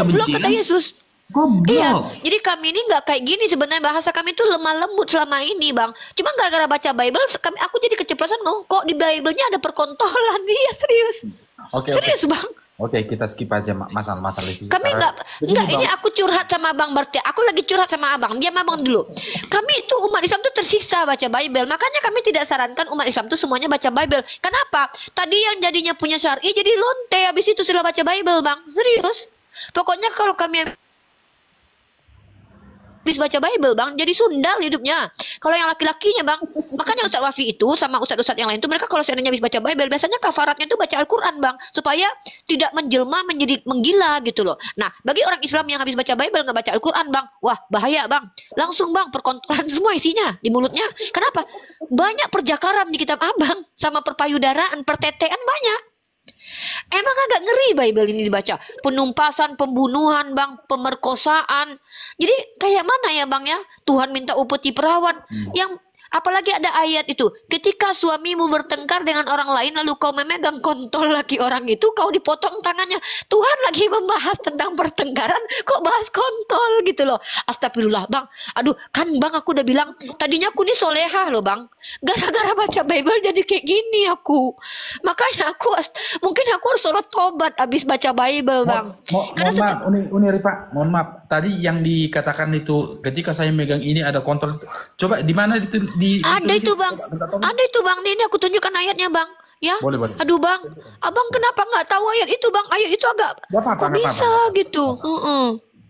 goblok benci kata kan? Yesus. Iya, Goblok. jadi kami ini nggak kayak gini sebenarnya, bahasa kami itu lemah lembut selama ini, Bang. Cuma gara-gara baca Bible, aku jadi keceplosan ngomong kok di Bible-nya ada perkontolan. Iya, serius. Oke, oke. Serius, Bang. Oke, kita skip aja masalah-masalah itu. Kami Karena begini, nggak ini Bang. aku curhat sama Abang, berarti aku lagi curhat sama Abang. Diam Abang dulu. Kami itu umat Islam tuh tersiksa baca Bible. Makanya kami tidak sarankan umat Islam tuh semuanya baca Bible. Kenapa? Tadi yang jadinya punya syar'i jadi lonte habis itu setelah baca Bible, Bang. Serius. Pokoknya kalau kami habis baca Bible, Bang, jadi sundal hidupnya. Kalau yang laki-lakinya, Bang, makanya Ustadz Wafi itu sama Ustadz-Ustadz yang lain itu mereka kalau seandainya habis baca Bible, biasanya kafaratnya itu baca Al-Quran, Bang, supaya tidak menjelma menjadi menggila gitu loh. Nah, bagi orang Islam yang habis baca Bible nggak baca Al-Quran, Bang, wah bahaya, Bang. Langsung, Bang, perkontrolan semua isinya di mulutnya. Kenapa? Banyak perjakaran di kitab Abang sama perpayudaraan, pertetean banyak. Emang agak ngeri Bible ini dibaca. Penumpasan, pembunuhan, Bang, pemerkosaan. Jadi kayak mana ya, Bang ya? Tuhan minta upeti perawan. Yang apalagi ada ayat itu, ketika suamimu bertengkar dengan orang lain lalu kau memegang kontol laki orang itu, kau dipotong tangannya. Tuhan lagi membahas tentang pertengkaran, kok bahas kontol gitu loh. Astagfirullah, Bang. Aduh, kan Bang aku udah bilang, tadinya aku nih solehah loh, Bang. Gara-gara baca Bible jadi kayak gini aku. Makanya mungkin aku harus sholat tobat abis baca Bible, Bang. Karena Mohon maaf, Uni Rifa, mohon maaf. Tadi yang dikatakan itu ketika saya megang ini ada kontrol. Coba di mana ada ditulis itu, Bang. Ada itu, Bang. Ini aku tunjukkan ayatnya, Bang. Ya. Boleh, boleh. Aduh, Bang. Abang kenapa nggak tahu ayat itu, Bang? Ayat itu agak Nggak apa-apa, kok nggak bisa apa-apa. gitu.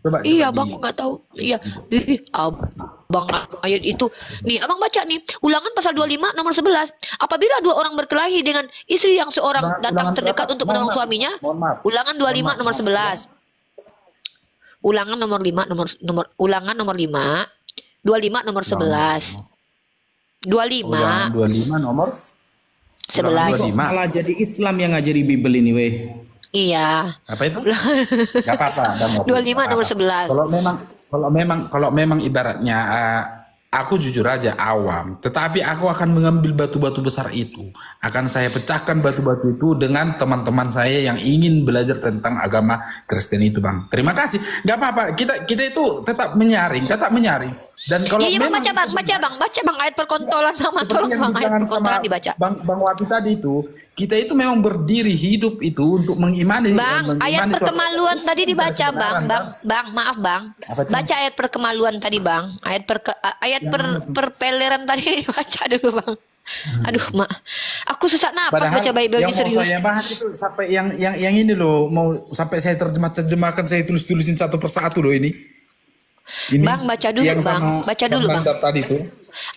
Coba Iya, di- Bang, nggak tahu. Iya. Ih, Abang ayat itu. Nih, Abang baca nih. Ulangan pasal 25 nomor 11. Apabila dua orang berkelahi dengan istri yang seorang datang Ulangan terdekat berapa? untuk Mohon menolong maaf. suaminya. Mohon maaf. Ulangan 25 Mohon nomor maaf. 11. Ulangan nomor 5 ulangan nomor 5 25 nomor 11. 25 Ulangan 25 nomor 11. 25. Malah jadi Islam yang ngajari Bible ini, weh. Iya. Apa itu? Gak apa-apa. 25 nomor 11. Kalau memang ibaratnya aku jujur aja awam, tetapi aku akan mengambil batu-batu besar itu, akan saya pecahkan batu-batu itu dengan teman-teman saya yang ingin belajar tentang agama Kristen itu, Bang. Terima kasih. Gak apa-apa. Kita itu tetap menyaring. Dan kalau Iya, Bang, memang baca bang ayat perkontolan sama tolong seperti yang Bang ayat dibilang perkontolan sama dibaca. Bang Wati tadi itu, kita itu memang berdiri hidup itu untuk mengimani. Bang, ayat suatu- perkemaluan tadi dibaca, kebenaran, Bang, maaf, Bang. Apa itu? Baca ayat perkemaluan tadi, Bang. Perpeleran tadi dibaca dulu, Bang. Aduh, Mak. Aku susah napas baca Bible yang ini mau serius. saya bahas itu sampai yang ini loh, mau sampai saya terjemahkan, saya tulisin satu persatu loh ini. Bang, baca dulu, yang Bang. sama Baca dulu, Bang. Bandar tadi itu.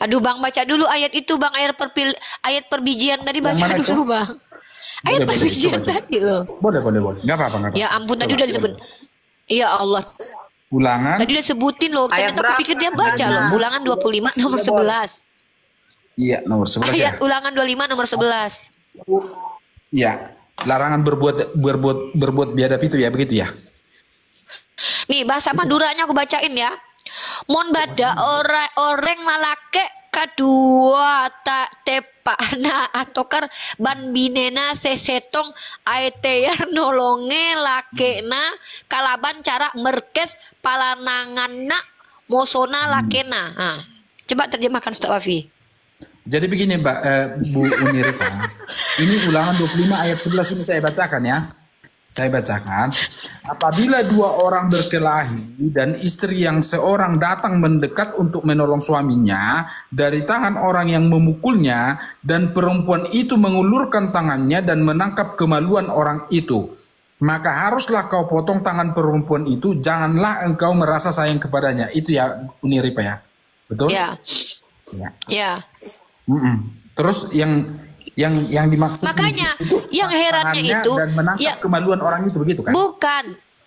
Aduh, Bang, baca dulu ayat itu, Bang. Ayat perbijian tadi Yang baca mana dulu, itu? Bang. Ayat Boleh, perbijian coba. tadi loh. Boleh. Nggak apa-apa. Ya ampun, tadi Coba. udah disebut. Iya Allah. Ulangan. Tadi udah sebutin loh. Ayat Ternyata aku berapa? pikir dia baca loh. Ulangan 25 nomor 11. Iya, nomor 11 ya. Ayat ulangan 25 nomor 11. Iya. Larangan berbuat biadab itu ya, begitu ya. Nih, bahasa Maduranya aku bacain ya. Mon bada orang lalake kadua tak tepana atokar ban binena sesetong aeteyar nolonge lakena kalaban cara merkes palananganna mosona lakena. Nah, coba terjemahkan Ustaz Wafi. Jadi begini Mbak Bu Unirika, ini ulangan 25 ayat 11 ini saya bacakan ya. Saya bacakan, apabila dua orang berkelahi dan istri yang seorang datang mendekat untuk menolong suaminya dari tangan orang yang memukulnya dan perempuan itu mengulurkan tangannya dan menangkap kemaluan orang itu, maka haruslah kau potong tangan perempuan itu, janganlah engkau merasa sayang kepadanya. Itu ya Uniripa ya, betul? Ya. Ya. Ya. Terus yang dimaksud Makanya di situ, yang herannya tangannya itu dan menangkap ya, kemaluan orang itu, begitu kan?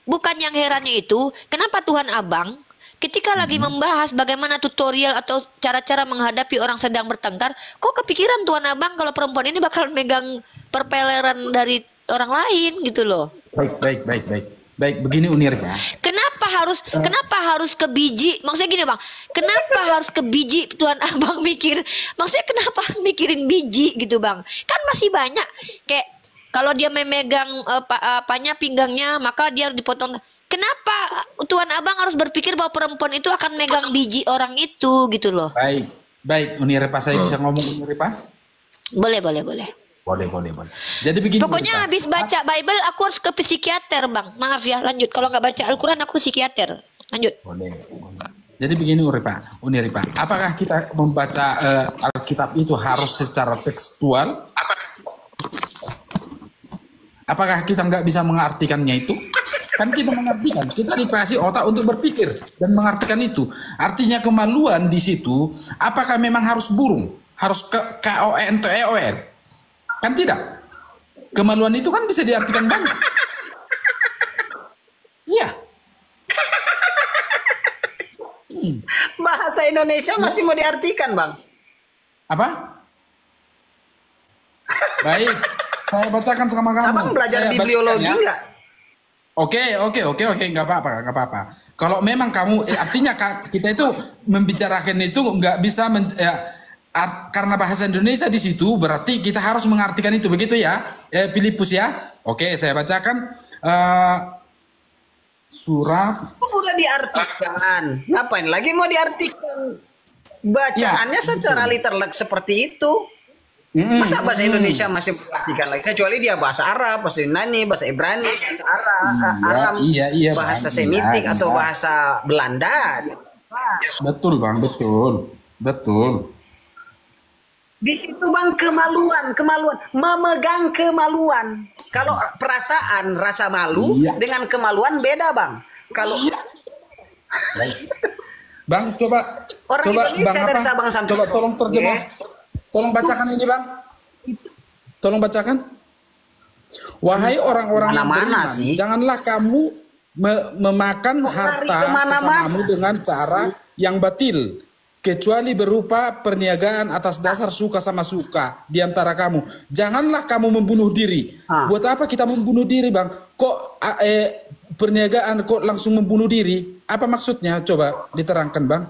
bukan yang herannya itu kenapa Tuhan Abang ketika lagi membahas bagaimana tutorial atau cara-cara menghadapi orang sedang bertengkar, kok kepikiran Tuhan Abang kalau perempuan ini bakal megang perpeleran dari orang lain gitu loh. Baik, begini Unir ya. Kenapa harus ke biji? Maksudnya gini, Bang. Kenapa harus ke biji Tuhan Abang mikir? Maksudnya kenapa harus mikirin biji gitu, Bang? Kan masih banyak kayak kalau dia memegang apanya pinggangnya, maka dia dipotong. Kenapa Tuan Abang harus berpikir bahwa perempuan itu akan megang biji orang itu gitu loh? Baik, baik. Uni Repa, saya bisa ngomong Uni Repa? Boleh. Boleh. Jadi begini. Pokoknya habis baca Bible aku harus ke psikiater, Bang. Maaf ya, lanjut. Kalau nggak baca Al-Quran aku psikiater. Lanjut. Boleh. Jadi begini Uni Repa, apakah kita membaca Alkitab itu harus secara tekstual? Apakah kita nggak bisa mengartikannya itu? Kan kita mengartikan, kita dikasih otak untuk berpikir dan mengartikan itu. Artinya kemaluan di situ, apakah memang harus burung? Harus KON atau EON? Kan tidak. Kemaluan itu kan bisa diartikan banyak. Iya. Bahasa Indonesia masih mau diartikan, Bang. Apa? Baik, saya bacakan sama kamu. Abang belajar Saya bibliologi bacakan, ya. nggak? Oke, nggak apa-apa. Kalau memang kamu, artinya kita itu membicarakan itu nggak bisa, karena bahasa Indonesia di situ, berarti kita harus mengartikan itu, begitu ya, Filipus ya. Oke, saya bacakan surat. Udah diartikan. Ngapain lagi mau diartikan? Bacaannya Ya, secara literal seperti itu. Masa bahasa Indonesia masih diartikan lagi? Kecuali dia bahasa Arab, bahasa Yunani, bahasa Ibrani, bahasa Arab, Iya, bahasa Bang. Semitik Iya, atau iya. bahasa Belanda. Betul Bang, betul. Di situ Bang kemaluan, memegang kemaluan. Kalau perasaan rasa malu Iya. dengan kemaluan beda Bang. Kalau Bang, coba Indonesia Bang, dari apa? Sabang sampai Coba Merauke. tolong terjemah. Tolong bacakan ini Bang. Tolong bacakan. Wahai orang-orang yang Mana-mana beriman, sih. janganlah kamu memakan Mau lari harta kemana-mana sesamamu sih. dengan cara yang batil, kecuali berupa perniagaan atas dasar suka sama suka di antara kamu. Janganlah kamu membunuh diri. Buat apa kita membunuh diri, Bang? Kok perniagaan kok langsung membunuh diri? Apa maksudnya? Coba diterangkan, Bang.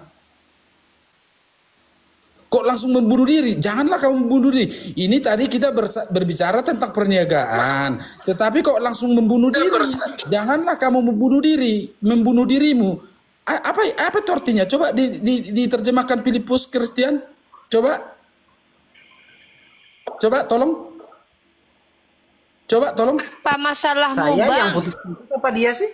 Kok langsung membunuh diri? Janganlah kamu membunuh diri. Ini tadi kita berbicara tentang perniagaan. Tetapi kok langsung membunuh diri? Janganlah kamu membunuh diri. Membunuh dirimu. Apa itu artinya? Coba diterjemahkan Filipus Christian. Coba tolong. Apa masalahmu, saya Bang? yang putus apa dia sih?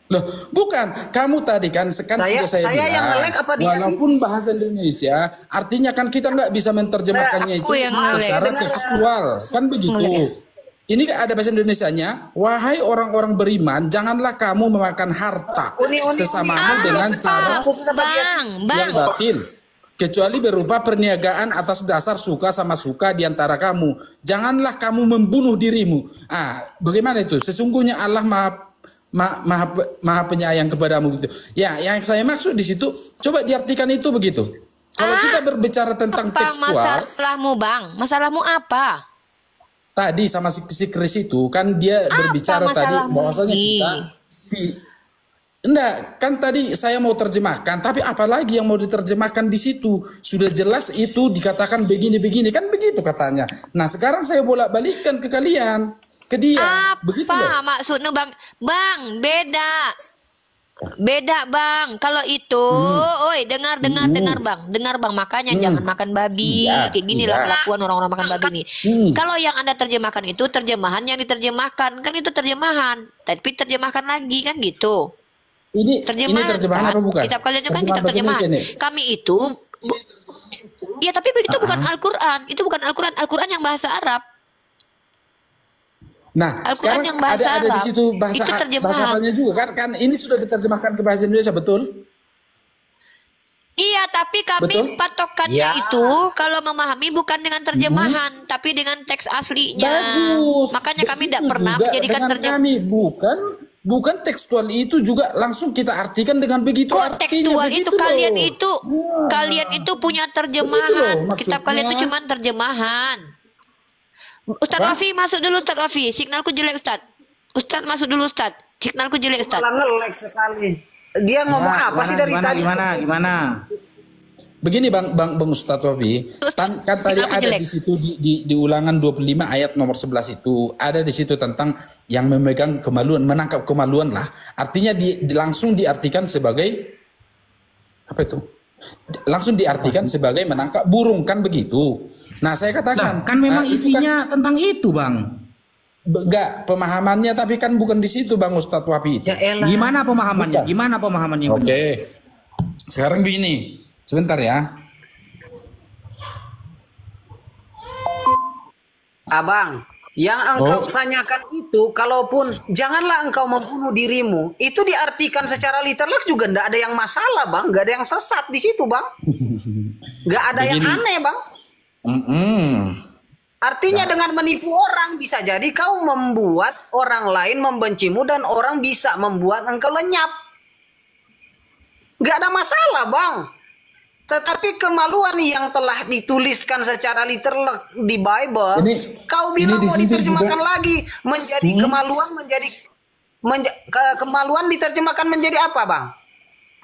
Loh, bukan. Kamu tadi kan sudah saya Saya bilang. yang nge-lag apa dia Walaupun bahasa Indonesia, artinya kan kita nggak bisa menerjemahkannya itu Aku yang nge-lag. secara tekstual. Kan begitu. Ini ada bahasa Indonesianya. Wahai orang-orang beriman, janganlah kamu memakan harta sesamamu dengan cara Bang, yang batil, kecuali berupa perniagaan atas dasar suka sama suka di antara kamu. Janganlah kamu membunuh dirimu. Bagaimana itu? Sesungguhnya Allah maha penyayang kepadamu gitu. Ya, yang saya maksud di situ, coba diartikan itu begitu. Kalau kita berbicara tentang apa tekstual, masalahmu, Bang? Masalahmu apa? tadi sama si Chris itu kan dia berbicara tadi masalahmu bahwasanya ini? kita enggak, kan tadi saya mau terjemahkan, tapi apalagi yang mau diterjemahkan di situ? Sudah jelas itu dikatakan begini-begini, kan begitu katanya. Nah, sekarang saya bolak-balikkan ke kalian, ke dia. Begitu loh. Apa maksudnya, Bang? Bang, beda Bang. Kalau itu, oi dengar Bang, makanya jangan makan babi. Iya, Kayak gini lah iya. kelakuan orang-orang makan babi nih. Kalau yang Anda terjemahkan itu terjemahan yang diterjemahkan, kan itu terjemahan. Tapi terjemahkan lagi kan gitu. Ini terjemahan kan? apa bukan? Kitab kalian itu kan Terjemahan kitab bahasa terjemahan. Indonesia nih. Kami itu ya tapi itu bukan Al-Qur'an. Itu bukan Al-Qur'an. Al-Qur'an yang bahasa Arab. Nah, Al-Quran sekarang yang bahasa ada di Arab, situ bahasa itu terjemahan. bahasa Arabnya juga kan ini sudah diterjemahkan ke bahasa Indonesia, betul? Iya, tapi kami Betul? patokannya Ya. itu kalau memahami bukan dengan terjemahan, tapi dengan teks aslinya. Bagus. Makanya kami tidak Begitu pernah juga menjadikan dengan terjemahan. kami, bukan tekstual itu juga langsung kita artikan dengan begitu Kok artinya tekstual begitu itu loh. kalian itu punya terjemahan. Begitu loh Kitab kalian itu maksudnya. cuma terjemahan. Ustadz Apa? Wafi masuk dulu, Ustadz Wafi. Signalku jelek, Ustadz. Ustadz masuk dulu, Ustadz. Signalku jelek, Ustadz. Malah nge-lag sekali. Dia ngomong apa sih dari tadi? Gimana? begini Bang Ustadz Wafi, kan tadi Sinyalnya ada jelek. di situ di ulangan 25 ayat nomor 11 itu ada di situ tentang yang memegang kemaluan, menangkap kemaluan lah. Artinya langsung diartikan sebagai apa itu? Langsung diartikan sebagai menangkap burung kan begitu. Nah, saya katakan Kan memang itu kan isinya tentang itu, Bang. enggak pemahamannya, tapi kan bukan di situ Bang Ustadz Wafi itu. Ya elah. Gimana pemahamannya? Gimana pemahamannya? Oke. Sekarang begini. Sebentar ya. Abang, yang engkau tanyakan itu, kalaupun janganlah engkau membunuh dirimu, itu diartikan secara literal juga ndak ada yang masalah, Bang. Nggak ada yang sesat di situ, Bang. Nggak ada yang Begini. aneh, Bang. Artinya dengan menipu orang bisa jadi kau membuat orang lain membencimu dan orang bisa membuat engkau lenyap. Nggak ada masalah, Bang. Tetapi kemaluan yang telah dituliskan secara literal di Bible, kau bilang di mau sini diterjemahkan juga- lagi menjadi kemaluan menjadi kemaluan diterjemahkan menjadi apa, Bang?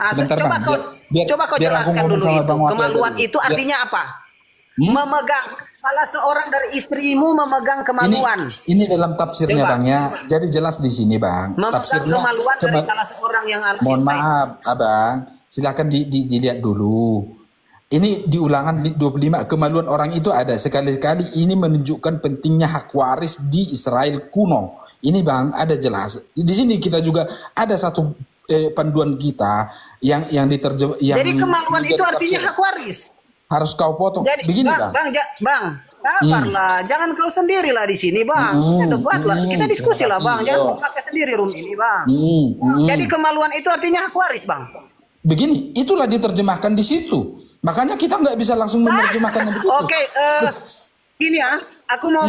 Sebentar, coba Bang. kau Biar aku jelaskan ngomong dulu sama itu. Bang Wafi Kemaluan dulu. itu artinya apa? Memegang salah seorang dari istrimu memegang kemaluan. Ini dalam tafsirnya Coba. Bang ya. Jadi jelas di sini Bang. Memegang Tafsirnya kemaluan dari salah seorang yang mohon maaf Abang, silakan dilihat dulu. Ini di ulangan 25 kemaluan orang itu ada sekali-kali ini menunjukkan pentingnya hak waris di Israel kuno. Ini Bang ada jelas. Di sini kita juga ada satu panduan kita yang diterjemah yang Jadi kemaluan itu menjadi artinya tafsir. hak waris. Harus kau potong. Jadi Begini bang, Bang. bang, sabarlah, jangan kau sendirilah di sini, Bang. Kita debatlah, kita diskusi lah, Bang. Jangan kau pakai sendiri room ini, Bang. Jadi kemaluan itu artinya hak waris, Bang. Begini, itulah diterjemahkan di situ. Makanya kita nggak bisa langsung menerjemahkannya begitu. Oke, gini ya, aku mau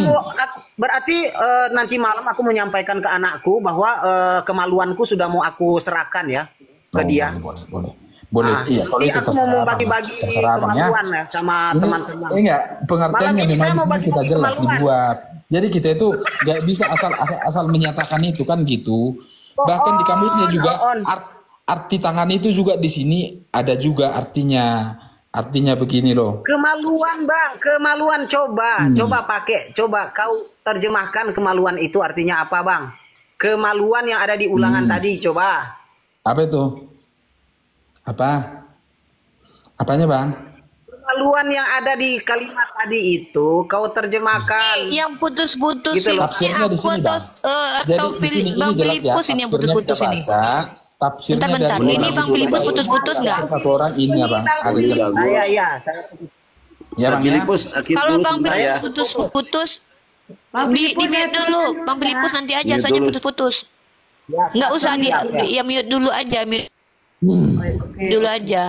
berarti nanti malam aku menyampaikan ke anakku bahwa kemaluanku sudah mau aku serahkan ya ke dia. Boleh. Ah, Iya, kalau jadi itu aku mau terserah, Bang. bagi-bagi Terserah, Bang, ya. kemaluan ya sama Ini, teman-teman. enggak, pengertiannya Malam ini memang saya di mau sini kita bagi-bagi jelas kemaluan. dibuat. Jadi kita itu nggak bisa asal menyatakan itu kan gitu. Bahkan di kamusnya juga arti tangan itu juga di sini ada juga artinya. Artinya begini loh. Kemaluan, Bang, kemaluan coba pakai, coba kau terjemahkan kemaluan itu artinya apa, Bang? Kemaluan yang ada di ulangan tadi, coba. Apa itu? Apa? Apanya, Bang? Kemaluan yang ada di kalimat tadi itu kau terjemahkan. Yang putus-putus Gitu ini loh. Tafsirnya di sini, Bang. Atau Jadi di sini Bang ini jelas ya. Filipus ini yang Tafsirnya putus-putus kita ini. baca. Tafsirnya Bentar, dari ini orang Bang Filipus Sunda. putus-putus nggak? Satu orang ini ya, Bang. Ada jelas. Iya. Ya, Bang ya. Filipus, Kalau Bang sebentar ya. Filipus putus-putus, di mute dulu. Bang Filipus nanti aja, Mute soalnya dulu. putus-putus. Nggak usah ya mute dulu aja, mute dulu aja.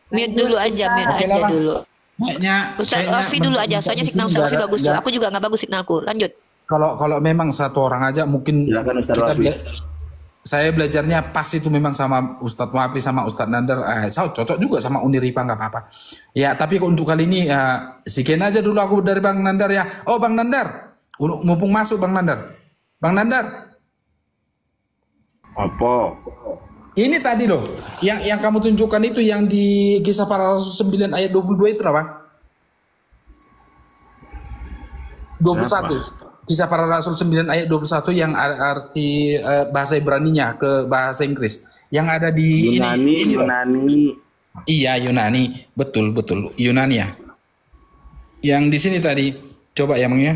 Mute dulu aja, mute Oke aja lah, Bang. dulu. Kayaknya Ustaz Rafi dulu aja, soalnya signal Ustaz Rafi bagus tuh. Aku juga nggak bagus signalku. Lanjut. Kalau memang satu orang aja mungkin Silakan Ustaz kita Rafi. saya belajarnya pas itu memang sama Ustadz Wafi sama Ustadz Nandar, saya cocok juga sama Uniripa nggak apa-apa. Ya tapi untuk kali ini sekian aja dulu aku dari Bang Nandar ya. Oh Bang Nandar, mumpung masuk Bang Nandar. Bang Nandar, Apa? ini tadi loh, yang kamu tunjukkan itu yang di Kisah Para Rasul 9 ayat 22 itu apa? 21. Kisah Para Rasul 9 ayat 21 yang arti bahasa Ibraninya ke bahasa Inggris. Yang ada di ini loh. Yunani. Iya Yunani, betul Yunani ya. Yang di sini tadi, coba ya Bang ya.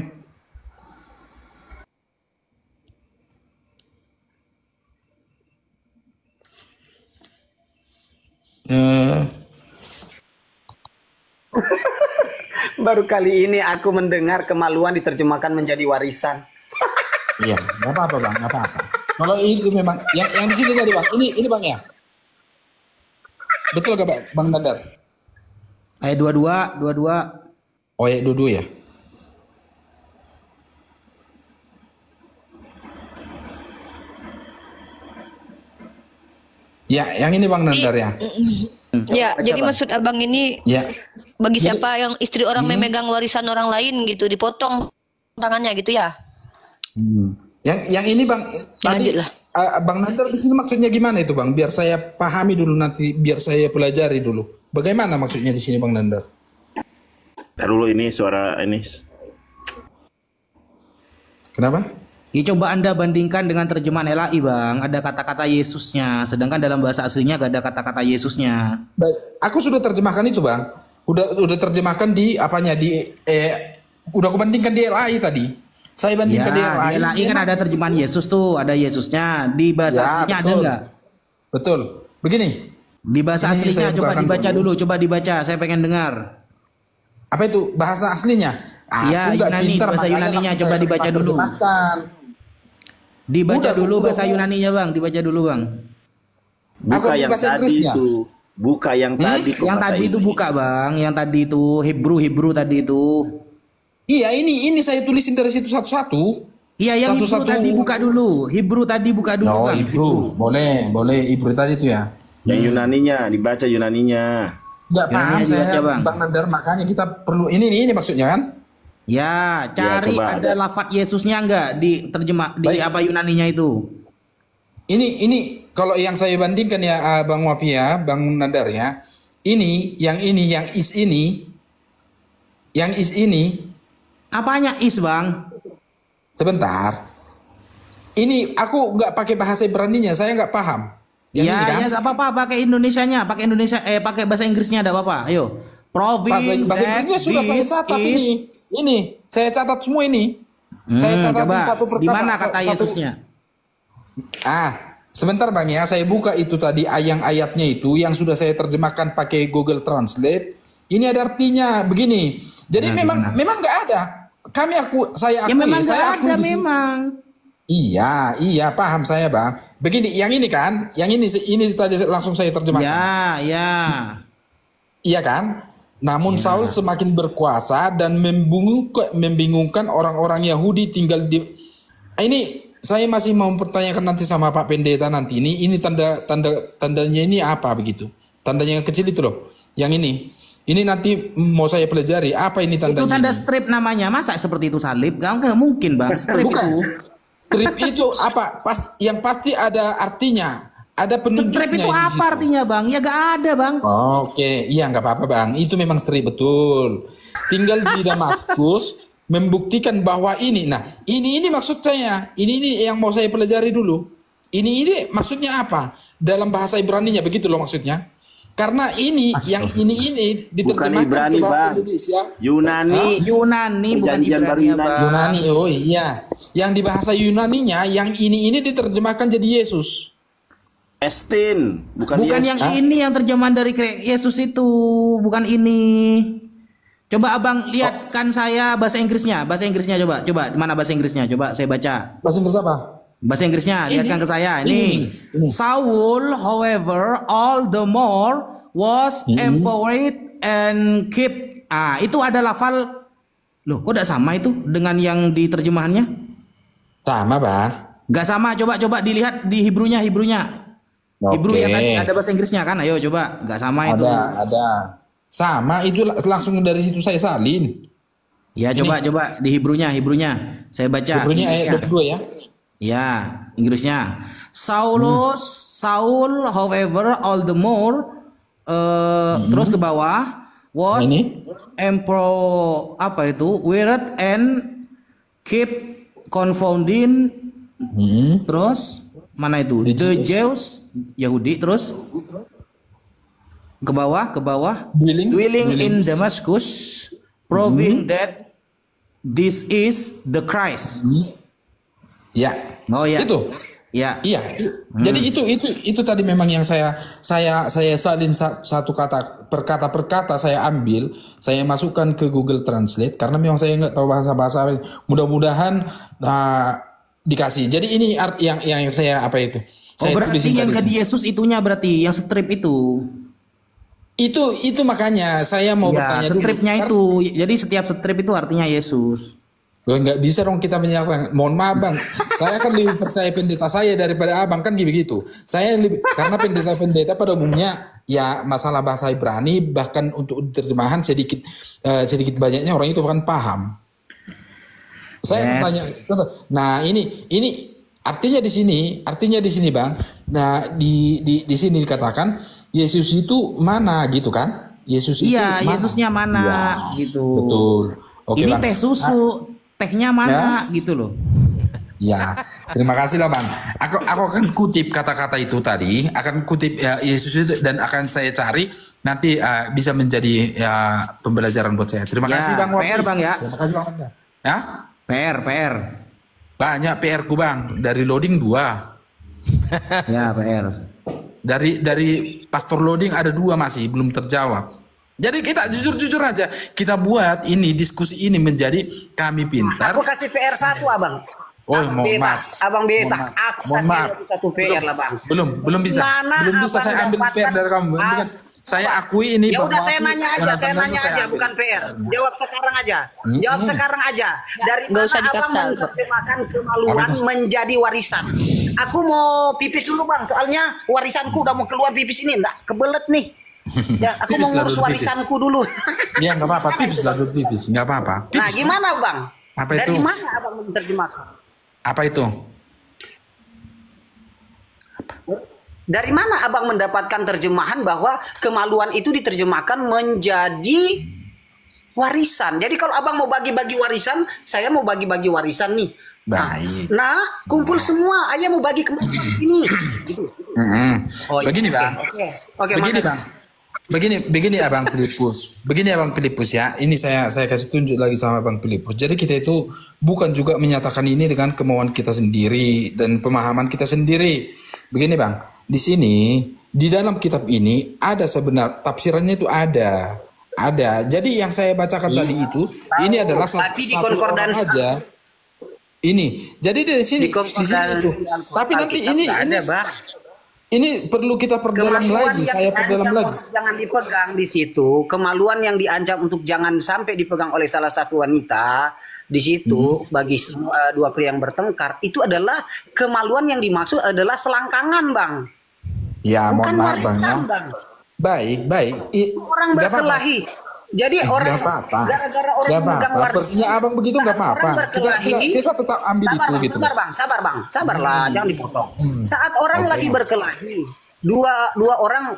Baru kali ini aku mendengar kemaluan diterjemahkan menjadi warisan. Iya, nggak apa-apa Bang, nggak apa-apa. Kalau itu memang yang di sini tadi Bang, ini Bang ya. Betul gak Bang Nandar? Ayat 22. Oh ya, dua ya. Ya, yang ini Bang Nandar ya. Ya, jadi maksud abang ini Ya. bagi Jadi- siapa yang istri orang memegang warisan orang lain gitu, dipotong tangannya gitu ya. Yang ini Bang, tadi lanjutlah. Bang Nandar di sini maksudnya gimana itu Bang? Biar saya pahami dulu nanti, biar saya pelajari dulu. Bagaimana maksudnya di sini Bang Nandar? Ntar dulu ini suara ini. Kenapa? Ya coba Anda bandingkan dengan terjemahan LAI Bang, ada kata-kata Yesusnya, sedangkan dalam bahasa aslinya gak ada kata-kata Yesusnya. Baik, aku sudah terjemahkan itu Bang. Udah terjemahkan di apanya udah aku bandingkan di LAI tadi. Saya bandingkan Ya, di LAI. di LAI kan ada terjemahan Yesus tuh, ada Yesusnya. Di bahasa aslinya ada nggak? Betul. Begini. Di bahasa Ini aslinya saya coba bukakan dibaca dulu. dulu, coba dibaca, saya pengen dengar. Apa itu bahasa aslinya? Iya, Aku nggak Yunani, pintar, bahasa makanya Yunaninya langsung coba saya dibaca dulu. terjemahkan. Dibaca Udah, dulu udah. bahasa Yunaninya Bang, dibaca dulu Bang. Buka Aku yang bahasa tadi Inggrisnya. itu. Buka yang tadi kok Yang bahasa tadi itu Inggris. buka Bang, yang tadi itu Hebrew tadi itu. Iya, ini saya tulisin dari situ satu-satu. Iya, yang Hebrew Satu-satu. tadi buka dulu. Hebrew tadi buka dulu Oh, Bang. Ibru. Boleh Ibru tadi itu ya. Yang Yunaninya, dibaca Yunaninya. Nggak Ya, paham ini saya dibaca, Bang. Bang Nandar, makanya kita perlu ini maksudnya kan? Ya, cari coba ada ada. lafadz Yesusnya enggak di terjemah di Baik. apa Yunaninya itu. Ini kalau yang saya bandingkan ya Bang Wapi ya, Bang Nandar ya. Yang ini. Apanya is Bang? Sebentar. Ini aku nggak pakai bahasa Ibraninya, saya nggak paham. Yang Iya, ini kan? ya enggak apa-apa pakai Indonesianya, pakai bahasa Inggrisnya enggak apa-apa. Ayo. Proving Bahasa that Inggrisnya sudah saya this catat is- ini. Ini saya catat semua ini. Saya catat coba. satu per Di mana kata, kata satu- Yesusnya? Sebentar Bang ya, saya buka itu tadi ayat-ayatnya itu yang sudah saya terjemahkan pakai Google Translate. Ini ada artinya begini. Jadi Nah, memang nggak ada. Saya Ya akui, memang enggak saya akui ada di sini. memang. Iya, paham saya Bang. Begini, yang ini kan, yang ini tadi langsung saya terjemahkan. Ya. Iya kan? Namun Saul semakin berkuasa dan membingungkan orang-orang Yahudi tinggal di. Ini saya masih mau pertanyakan nanti sama Pak Pendeta nanti. Ini tandanya ini apa begitu? Tandanya yang kecil itu loh. Yang ini nanti mau saya pelajari apa ini tandanya. Itu tanda ini? strip namanya. Masa seperti itu salib? Enggak mungkin, Bang. Strip Bukan. itu. Strip itu apa? Yang pasti ada artinya. Ada penunjuknya. Strip itu di apa situ. artinya, Bang? Ya enggak ada, Bang. Oke, iya nggak apa-apa Bang. Itu memang strip betul. Tinggal di Damaskus membuktikan bahwa ini. Nah, ini maksud saya. Ini yang mau saya pelajari dulu. Ini maksudnya apa? Dalam bahasa Ibraninya begitu loh maksudnya. Karena ini yang ini diterjemahkan Ibrani, ke bahasa Bang. Indonesia. Yunani. Yunani bukan Perjanjian baru Ibrani, Yunani. Bang. Yunani, oh iya. Yang di bahasa Yunaninya yang ini diterjemahkan jadi Yesus. Estin, bukan Bukan Yesus. yang ini yang terjemahan dari Yesus itu, bukan ini. Coba Abang lihatkan saya bahasa Inggrisnya coba. Coba mana bahasa Inggrisnya? Coba saya baca. Bahasa Inggris apa? Bahasa Inggrisnya lihatkan ke saya. Ini. Ini. Saul, however, all the more was empowered and kept. Itu ada lafal. Loh, kok tidak sama itu dengan yang di terjemahannya? Sama, Bang. Gak sama. Coba dilihat di Hebrew-nya. Hebrew yang tadi ada bahasa Inggrisnya kan? Ayo coba. Gak sama itu. Ada. Sama itu langsung dari situ saya salin. Ya coba di Hebrew-nya. Saya baca. Hebrew-nya ayat 22 ya. Ya, Inggrisnya. Saul, however, all the more, terus ke bawah, was Ini. weird and keep confounding. Terus mana itu? The Jews, Yahudi, terus ke bawah, dwelling in Damascus, proving that this is the Christ. Ya. Oh ya. Itu. Ya. Iya. Jadi itu tadi memang yang saya salin satu kata per kata saya ambil, saya masukkan ke Google Translate karena memang saya nggak tahu bahasa. Mudah-mudahan dikasih. Jadi ini yang saya apa itu? Oh Saya berarti tulisin yang tadi. ke Yesus itunya berarti yang strip itu. Itu makanya saya mau Ya, bertanya dulu. stripnya itu. Jadi setiap strip itu artinya Yesus. Nggak bisa dong kita menyalahkan. Mohon maaf Bang, saya kan lebih percaya pendeta saya daripada abang kan begitu. Saya lebih karena pendeta pada umumnya ya masalah bahasa Ibrani bahkan untuk terjemahan sedikit banyaknya orang itu kan paham. Saya tanya, nah ini artinya di sini Bang. Nah di sini dikatakan Yesus itu mana gitu kan? Yesus itu Iya, mana? Yesusnya mana Iya, gitu. betul. Oke, Ini Bang. teh susu, tehnya mana gitu loh. Ya, terima kasih lah Bang. Aku akan kutip kata-kata itu tadi, akan kutip ya, Yesus itu dan akan saya cari nanti bisa menjadi ya, pembelajaran buat saya. Terima Ya, kasih Bang. Wafi. PR, Bang, ya. Terima kasih Bang. Ya, PR. banyak PR ku Bang. Dari loading 2. Ya, PR. Dari pastor loading ada 2 masih belum terjawab. Jadi kita jujur aja, kita buat ini diskusi ini menjadi kami pintar. Aku kasih PR 1 abang. Oh, Abang mohon Beta, maaf. Abang Beta, Mohon maaf. aku Mohon kasih maaf. satu PR lah bang. Belum bisa. Mana Belum bisa abang saya ambil dapatkan- PR dari kamu. Bukan. Saya akui ini. Ya Bang udah saya Wafi, nanya aja, karena saya sambil nanya saya aja, ambil. bukan PR. Jawab sekarang aja. Jawab sekarang aja. Dari Nggak mana usah abang dipaksa. menerjemahkan kemaluan Apa itu? menjadi warisan? Aku mau pipis dulu bang, soalnya warisanku udah mau keluar pipis ini, enggak kebelet nih. Ya, aku Pipis mau lah ngurus dulu, pipis. warisanku dulu. Iya nggak apa-apa. Pipis lah dulu pipis. Nggak apa-apa. Nah Pipis. gimana bang? Apa Dari itu? mana abang menerjemahkan? Apa itu? Dari mana abang mendapatkan terjemahan bahwa kemaluan itu diterjemahkan menjadi warisan? Jadi kalau abang mau bagi-bagi warisan, saya mau bagi-bagi warisan nih. Baik. Nah, kumpul semua. Ayah mau bagi kemaluan ini. Gitu. Oh, iya. Begini Bang. Oke, Begini makasih. Bang. Begini Abang Filipus. Begini Abang Filipus ya. Ini saya kasih tunjuk lagi sama Abang Filipus. Jadi kita itu bukan juga menyatakan ini dengan kemauan kita sendiri dan pemahaman kita sendiri. Begini Bang, di sini di dalam kitab ini ada sebenarnya tafsirannya itu ada. Ada. Jadi yang saya bacakan tadi itu ini adalah Tapi di satu orang konkordansi- aja. Ini. Jadi di sini di sini itu. Tapi nanti ini ini perlu kita perdalam Kemaluan lagi, yang saya perdalam diancam lagi. untuk jangan dipegang di situ, kemaluan yang diancam untuk jangan sampai dipegang oleh salah satu wanita di situ bagi semua dua pria yang bertengkar itu adalah kemaluan yang dimaksud adalah selangkangan, Bang. Ya, Bukan mohon maaf Bang ya. warisan, Bang. Baik. Orang Nggak apa-apa. berkelahi. Jadi orang Nggak apa-apa. gara-gara orang Nggak memegang apa-apa. warisan. Persinya abang begitu nggak apa-apa. Orang berkelahi. Kita tetap ambil Sabar, itu Bang, gitu. Sabar bang, sabarlah, jangan dipotong. Saat orang Oke. lagi berkelahi, dua orang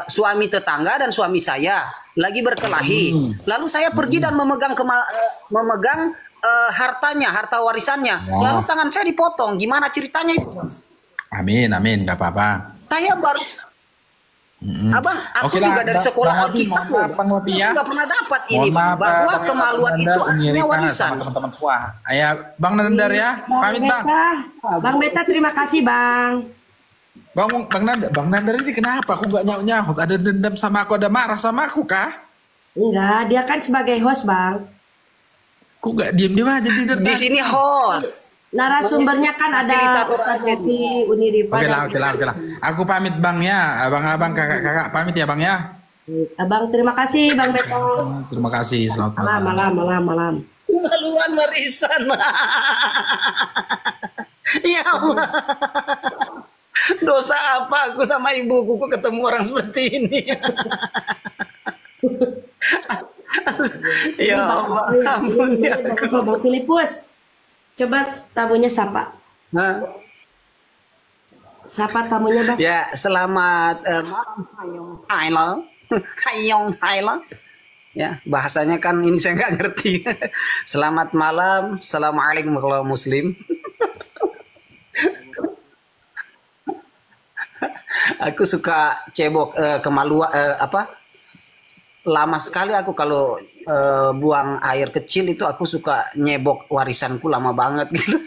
suami tetangga dan suami saya lagi berkelahi. Lalu saya pergi dan memegang hartanya, harta warisannya. Ya. Lalu tangan saya dipotong. Gimana ceritanya itu? Amin, nggak apa-apa. Saya baru Abang, aku Oke lah, juga dari Bang- sekolah Bang Wafi, Alkitab mohon maaf, Bang Wafi, ya. Aku nggak pernah dapat ini Mohon Bang, maaf bahwa Bang kemaluan Nandar, itu Uni artinya Rika, warisan. sama teman-teman Wah, ayah Bang Nandar ya, pamit Bang. Bang Beta terima kasih Bang. Bang Nandar ini kenapa? Aku nggak nyaut-nyaut? Ada dendam sama aku, ada marah sama aku kah? Enggak, dia kan sebagai host Bang. Aku nggak diem-diem aja di Di sini host. Narasumbernya kan ada Fasilitator Ustaz aja. Wafi, Uniripa. Oke dan lah. Aku pamit Bang ya, abang-abang, kakak-kakak pamit ya Bang ya. Abang terima kasih Bang Beta. Terima kasih, selamat malam. Malam. Kemaluan warisan. Ya Allah. Dosa apa aku sama ibuku kok ketemu orang seperti ini. Ya Allah, ampun ya. Bang Filipus, coba tamunya sapa. Nah, Sapa tamunya Bang. ya, selamat malam Thailand. Hayong Thailand. Ya, bahasanya kan ini saya nggak ngerti. Selamat malam, assalamualaikum warahmatullahi muslim. Aku suka cebok kemaluan lama sekali aku kalau buang air kecil itu aku suka nyebok warisanku lama banget gitu.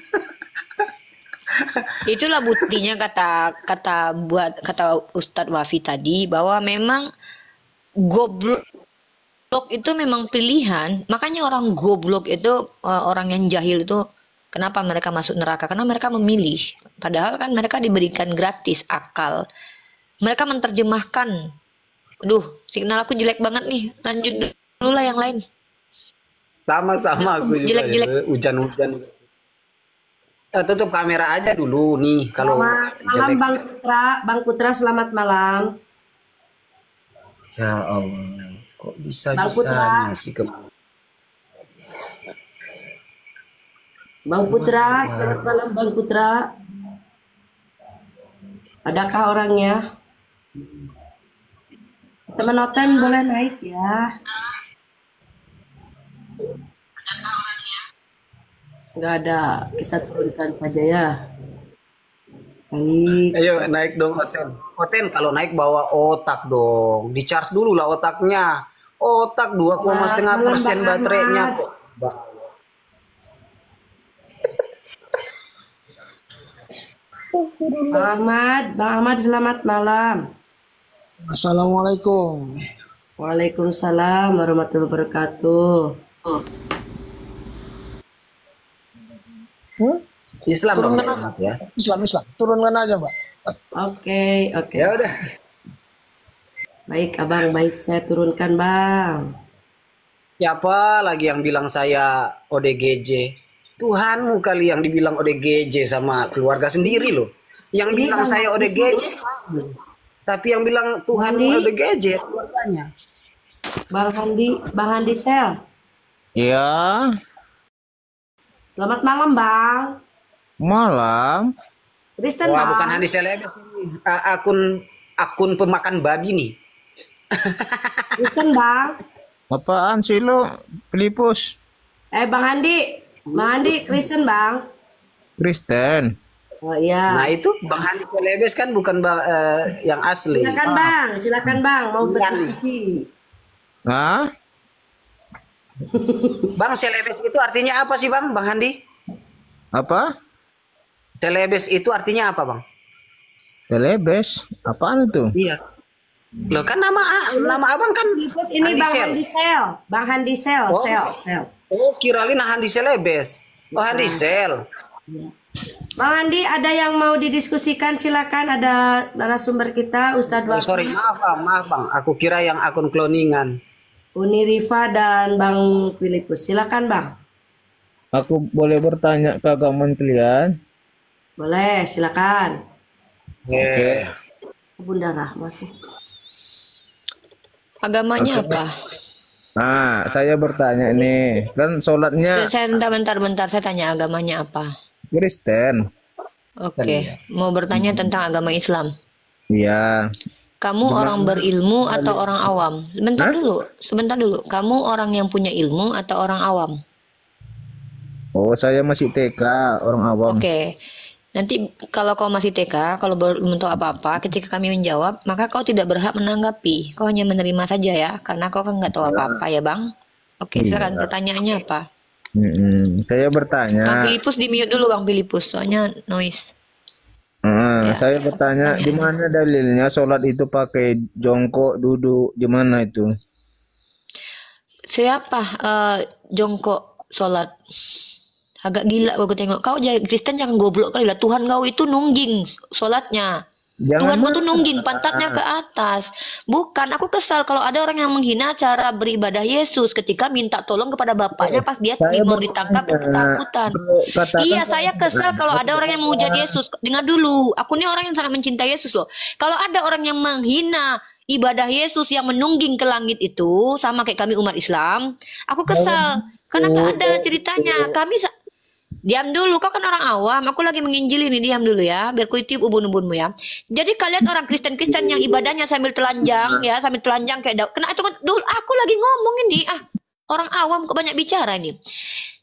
Itulah buktinya kata Ustadz Wafi tadi bahwa memang goblok itu memang pilihan. Makanya orang goblok itu orang yang jahil itu kenapa mereka masuk neraka? Karena mereka memilih. Padahal kan mereka diberikan gratis akal. Mereka menerjemahkan. Aduh, signal aku jelek banget nih. Lanjut dulu lah yang lain. Sama-sama aku juga Jelek-jelek. ya, hujan-hujan. Tutup kamera aja dulu nih kalau Selamat malam jelek. Bang Putra. Bang Putra selamat malam. Ya Allah, kok Bang Putra. bisa-bisanya sih ke Bang Putra, selamat malam Bang Putra. Adakah orangnya? Teman Oten boleh naik ya. Nggak ada, kita turunkan saja ya. Baik. Ayo naik dong Oten. Oten kalau naik bawa otak dong. Di charge dulu lah otaknya. Otak 2,5% baterainya kok. Bang Ahmad, selamat malam. Assalamualaikum. Waalaikumsalam warahmatullahi wabarakatuh. Islam dong Turunkan Ahmad, ya. Islam. Turunkan aja, Mbak. Oke. Ya udah. Baik, Abang, baik saya turunkan, Bang. Siapa lagi yang bilang saya ODGJ? Tuhanmu kali yang dibilang ODGJ sama keluarga sendiri loh. Yang bilang saya ODGJ. Tapi yang bilang Tuhanmu ODGJ keluarganya. Bang Handi Sel. Ya, Selamat malam, Bang. malam. Kristen, Wah, Bang. bukan Handi Selebes ini. Akun pemakan babi nih. Kristen, Bang. Apaan sih lo, pelipus? Bang Handi. Bang Handi, Kristen, Bang. Kristen. Oh iya. Nah itu Bang Handi Selebes kan bukan yang asli. Silakan Bang, mau berdiskusi. Hah? Bang Selebes itu artinya apa sih Bang Handi? Apa? Selebes itu artinya apa Bang? Telebes? Apaan itu? Iya. Loh kan nama abang kan Terus ini Handi Bang Sel. Handi Sel. Bang Handi Sel, Oh. sel. Oh kirain Handi Selebes. Oh Handi Sel. Bang Handi, ada yang mau didiskusikan, silakan. Ada narasumber kita Ustadz Oh, Wafi, sorry maaf bang. Aku kira yang akun cloningan. Uni Rifa dan Bang Filipus. Silakan Bang. Aku boleh bertanya ke agaman kalian? Boleh, silakan. Oke. Bunda Rahma sih. Agamanya apa? Nah, saya bertanya ini. Kan sholatnya Saya bentar, saya tanya agamanya apa? Kristen. Oke, mau bertanya tentang agama Islam. Iya. Kamu orang berilmu atau orang awam? Sebentar dulu. Kamu orang yang punya ilmu atau orang awam? Oh, saya masih TK, orang awam. Oke. Nanti kalau kau masih TK, kalau belum tahu apa-apa, ketika kami menjawab, maka kau tidak berhak menanggapi. Kau hanya menerima saja ya, karena kau kan nggak tahu apa-apa ya, Bang. Oke, silakan pertanyaannya apa? Saya Bang bertanya. Filipus di-mute dulu, Bang Filipus, soalnya noise. Saya bertanya, di mana dalilnya sholat itu pakai jongkok, duduk, di mana itu? Siapa jongkok sholat? Agak gila gua tengok. Kau jadi Kristen jangan goblok kali lah. Tuhan kau itu nungging sholatnya. Tuhan kau tuh nungging pantatnya ke atas. Bukan, aku kesal kalau ada orang yang menghina cara beribadah Yesus ketika minta tolong kepada bapaknya pas dia mau ditangkap ketakutan. Iya, saya kesal kalau ada orang yang menghujat Yesus. Dengar dulu, aku ini orang yang sangat mencintai Yesus loh. Kalau ada orang yang menghina ibadah Yesus yang menungging ke langit itu, sama kayak kami umat Islam, aku kesal. Karena nggak ada ceritanya. Diam dulu, kau kan orang awam. Aku lagi menginjili nih, diam dulu ya. Biar kutip ubun-ubunmu ya. Jadi kalian orang Kristen-Kristen yang ibadahnya sambil telanjang ya, sambil telanjang kayak daun. Kena itu kan dulu aku lagi ngomong ini. Orang awam kok banyak bicara nih.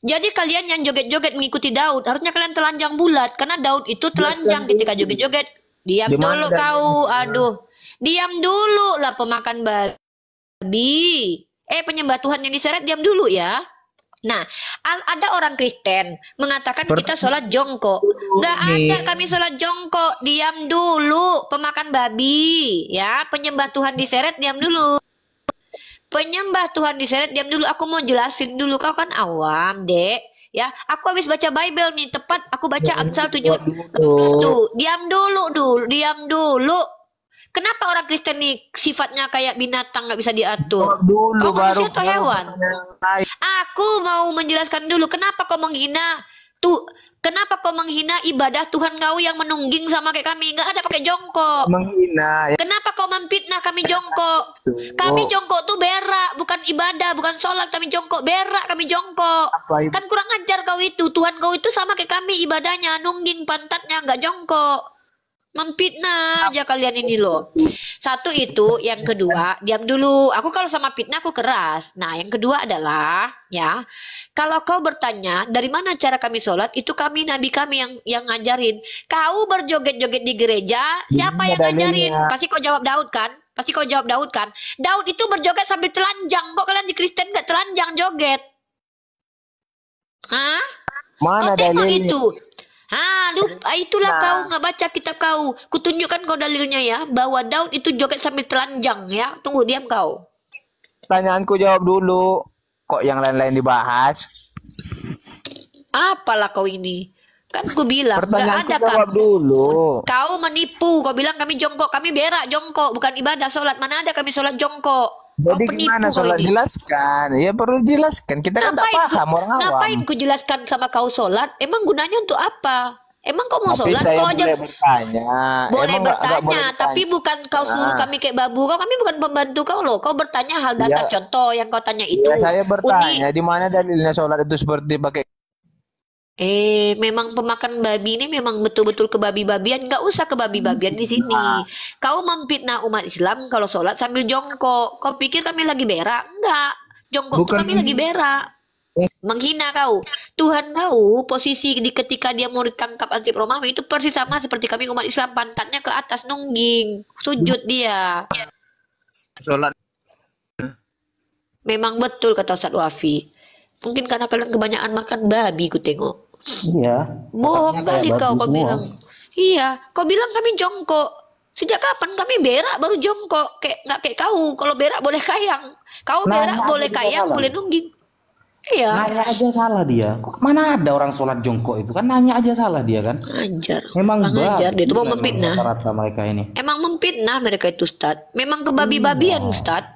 Jadi kalian yang joget-joget mengikuti Daud, harusnya kalian telanjang bulat karena Daud itu telanjang ketika joget-joget. Diam dulu kau. Aduh. Diam dulu lah pemakan babi. Penyembah Tuhan yang diseret, diam dulu ya. Nah, ada orang Kristen mengatakan kita sholat jongkok. Nggak ada kami sholat jongkok. Diam dulu, pemakan babi. Ya, penyembah Tuhan diseret, diam dulu. Penyembah Tuhan diseret, diam dulu. Aku mau jelasin dulu. Kau kan awam, Dek. Ya, aku habis baca Bible nih. Tepat, aku baca Amsal 7. Tuh, diam dulu. Kenapa orang Kristen nih sifatnya kayak binatang nggak bisa diatur? Kau manusia atau hewan? Aku mau menjelaskan dulu kenapa kau menghina kenapa kau menghina ibadah Tuhan kau yang menungging sama kayak kami? Nggak ada pakai jongkok. Menghina. Kenapa kau memfitnah kami jongkok? Kami jongkok tuh berak, bukan ibadah, bukan sholat. Kami jongkok berak, kami jongkok. Kan kurang ajar kau itu. Tuhan kau itu sama kayak kami ibadahnya nungging pantatnya, nggak jongkok. Memfitnah aja kalian ini loh. Satu itu, yang kedua, diam dulu. Aku kalau sama fitnah aku keras. Nah, yang kedua adalah ya, kalau kau bertanya dari mana cara kami sholat, itu kami nabi kami yang ngajarin. Kau berjoget-joget di gereja, siapa yang ngajarin? Pasti kau jawab Daud kan? Pasti kau jawab Daud kan? Daud itu berjoget sambil telanjang. Kok kalian di Kristen nggak telanjang joget? Hah? Mana Kau tengok dalilnya? itu. Itulah kau nggak baca kitab kau. Kutunjukkan kau dalilnya ya, bahwa Daud itu joget sambil telanjang ya. Tunggu, diam kau. Pertanyaanku jawab dulu. Kok yang lain-lain dibahas? Apalah kau ini? Kan ku bilang nggak Pertanyaanku ada jawab kan. dulu. Kau menipu. Kau bilang kami jongkok, kami berak jongkok, bukan ibadah sholat. Mana ada kami sholat jongkok? Kau Jadi penipu gimana kau sholat? ini. Jelaskan. Ya perlu jelaskan. Kita kan tak paham orang awam. Ngapain ku jelaskan sama kau sholat? Emang gunanya untuk apa? Emang kau mau Tapi sholat? saya Kau aja boleh bertanya. boleh Emang nggak bertanya, boleh tapi bertanya? bukan kau suruh kami kayak babu. Kami bukan pembantu kau loh. Kau bertanya hal dasar Ya. contoh yang kau tanya itu. Ya, saya Uni, bertanya di mana dalilnya sholat itu seperti pakai memang pemakan babi ini memang betul-betul kebabi-babian. Nggak usah kebabi-babian di sini. Kau memfitnah umat Islam kalau sholat sambil jongkok. Kau pikir kami lagi berak? Enggak. Jongkok tuh Bukan kami lagi berak. Menghina kau. Tuhan tahu posisi di ketika dia mau ditangkap Ansip Romawi itu persis sama seperti kami umat Islam, pantatnya ke atas nungging, sujud dia. sholat. Memang betul kata Ustadz Wafi. Mungkin karena kalian kebanyakan makan babi ku tengok. Iya. Bohong Otaknya kali kayak kau babi semua. bilang. Iya, kau bilang kami jongkok. Sejak kapan kami berak baru jongkok? Kayak nggak kayak kau. Kalau berak boleh kayang. Kau Nanya berak aja boleh juga kayang, salah. boleh nungging. Iya. Nanya aja salah dia. Kok mana ada orang sholat jongkok itu kan nanya aja salah dia kan. Ajar. Memang Ajar. Dia itu mau memang memfitnah. rata-rata mereka ini. Emang memfitnah mereka itu, Ustadz. Memang kebabi-babian, Iya. Ustadz.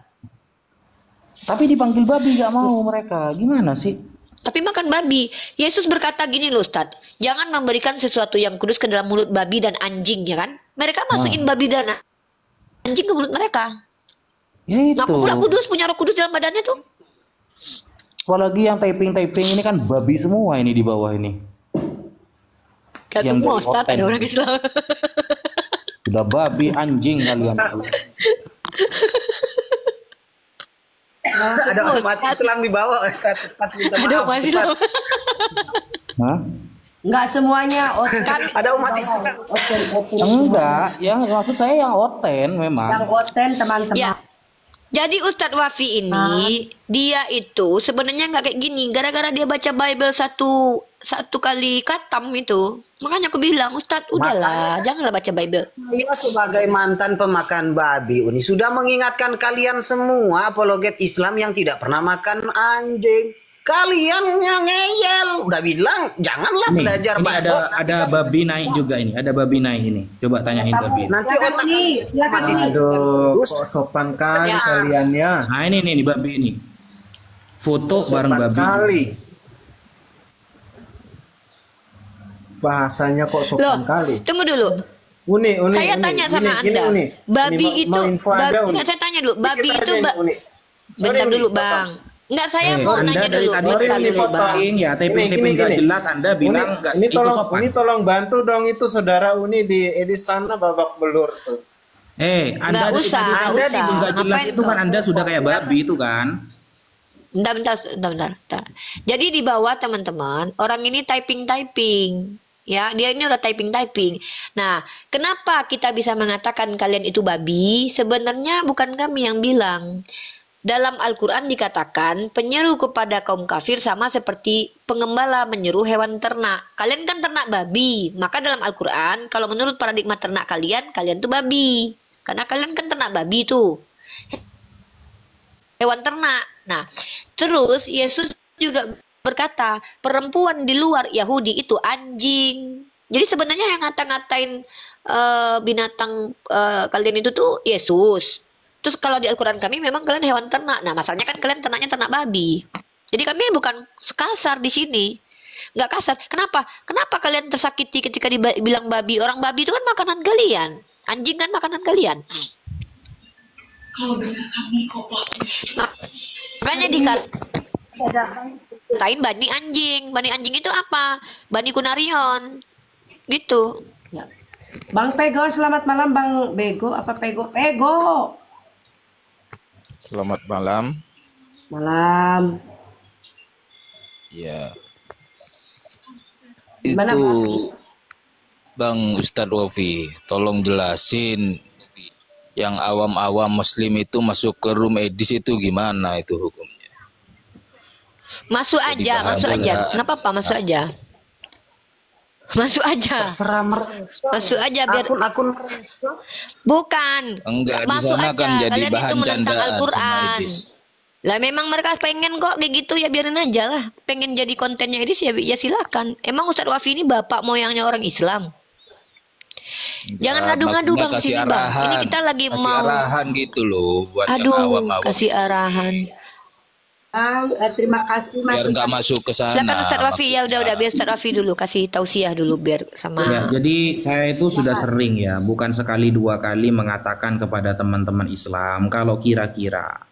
Tapi dipanggil babi gak mau mereka. Gimana sih? Tapi makan babi. Yesus berkata gini loh, Ustadz. Jangan memberikan sesuatu yang kudus ke dalam mulut babi dan anjing, ya kan? Mereka masukin babi dan anjing ke mulut mereka. Ya itu. Ngaku pula kudus, punya roh kudus dalam badannya tuh. Apalagi yang typing ini kan babi semua ini di bawah ini. Gak Yang semua, dari Ustadz. hotel. Ada orang Islam. Udah babi anjing kalian. Ada umat Islam di bawah. Ada umat Islam. Hah? Nggak semuanya. Ada umat Islam. Enggak, yang maksud saya yang oten memang. Yang konten teman-teman. Ya. Jadi Ustadz Wafi ini, dia itu sebenarnya nggak kayak gini. Gara-gara dia baca Bible satu kali katam itu. Makanya aku bilang, Ustadz udahlah, janganlah baca Bible. Saya sebagai mantan pemakan babi, Uni sudah mengingatkan kalian semua apologet Islam yang tidak pernah makan anjing. Kalian yang ngeyel, udah bilang janganlah Ini, belajar ini Bible. ada babi naik juga ini. Ada babi naik ini. Coba tanyain babi. Nanti otak Silakan masih nih. Aduh, kok sopan kali kalian ya. Nah ini babi ini. Foto bareng Sopan babi. kali. Bahasanya kok Loh, sopan kali. tunggu dulu. Uni, Saya tanya sama Anda, Uni. babi Ini itu, mau info aja, Uni. enggak, saya tanya dulu, babi Dikit itu, aja ini, Uni. Sorry, bentar Uni, dulu potong. Bang. Enggak, saya mau Anda nanya dari dulu, tadi bentar Uni, dulu potong. Bang. Ya, taping nggak jelas. Anda bilang nggak ini itu tolong, sopan. Uni tolong bantu dong itu saudara Uni di edit sana babak belur tuh. Anda Nggak dari usah, tadi nggak Anda usah. nggak jelas Ngapain itu kan kau? Anda sudah kayak babi itu kan. Bentar. Jadi di bawah teman-teman, orang ini typing. Ya, dia ini udah typing. Nah, kenapa kita bisa mengatakan kalian itu babi? Sebenarnya bukan kami yang bilang. Dalam Al-Quran dikatakan, penyeru kepada kaum kafir sama seperti pengembala menyeru hewan ternak. Kalian kan ternak babi. Maka dalam Al-Quran, kalau menurut paradigma ternak kalian tuh babi. Karena kalian kan ternak babi tuh. Hewan ternak. Nah, terus Yesus juga berkata, perempuan di luar Yahudi itu anjing. Jadi sebenarnya yang ngata-ngatain binatang kalian itu tuh Yesus. Terus kalau di Al-Quran kami memang kalian hewan ternak. Nah, masalahnya kan kalian ternaknya ternak babi. Jadi kami bukan kasar di sini. Nggak kasar. Kenapa? Kenapa kalian tersakiti ketika dibilang babi? Orang babi itu kan makanan kalian. Anjing kan makanan kalian. Makanya dikatain bani anjing. Bani anjing itu apa? Bani Kunarion. Gitu. Bang Pego, selamat malam Bang Bego. Apa Pego? Pego. Selamat malam. Malam. Ya. Gimana, Itu Bang? Bang Ustadz Wafi, tolong jelasin yang awam-awam muslim itu masuk ke room Edis itu gimana itu hukumnya? Masuk aja, Jadi masuk bahan aja. berat. Nggak apa-apa, masuk aja. Masuk aja. Terserah mereka. Masuk aja biar Akun mereka. bukan. Enggak, di Masuk sana aja. kan jadi Kalian bahan itu menentang candaan sama Al-Qur'an. Edis. Lah memang mereka pengen kok kayak gitu ya biarin aja lah. Pengen jadi kontennya Edis ya, ya silakan. Emang Ustadz Wafi ini bapak moyangnya orang Islam. Jangan ngadu-ngadu Maksudnya Bang kasih sini Bang. Ini arahan. kita lagi Kasih mau arahan gitu loh buat yang aduh awam-awam. kasih arahan. Bang, terima kasih Biar nggak masukan. masuk ke sana. Silakan Ustadz Wafi ya maksudnya. udah biar Ustadz Wafi dulu kasih tausiah dulu biar sama. Ya, jadi saya itu sudah sering ya, bukan sekali dua kali mengatakan kepada teman-teman Islam kalau kira-kira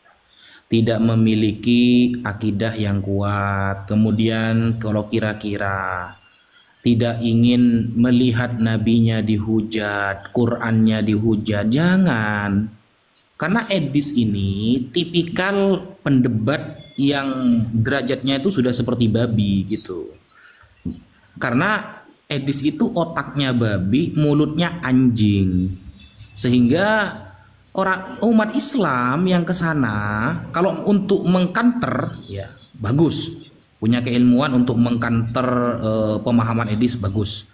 tidak memiliki akidah yang kuat, kemudian kalau kira-kira tidak ingin melihat nabinya dihujat, Qur'annya dihujat, jangan. Karena Edis ini tipikal pendebat yang derajatnya itu sudah seperti babi gitu. Karena Edis itu otaknya babi, mulutnya anjing. Sehingga orang umat Islam yang ke sana kalau untuk mengkanter ya bagus. Punya keilmuan untuk mengkanter pemahaman Edis bagus.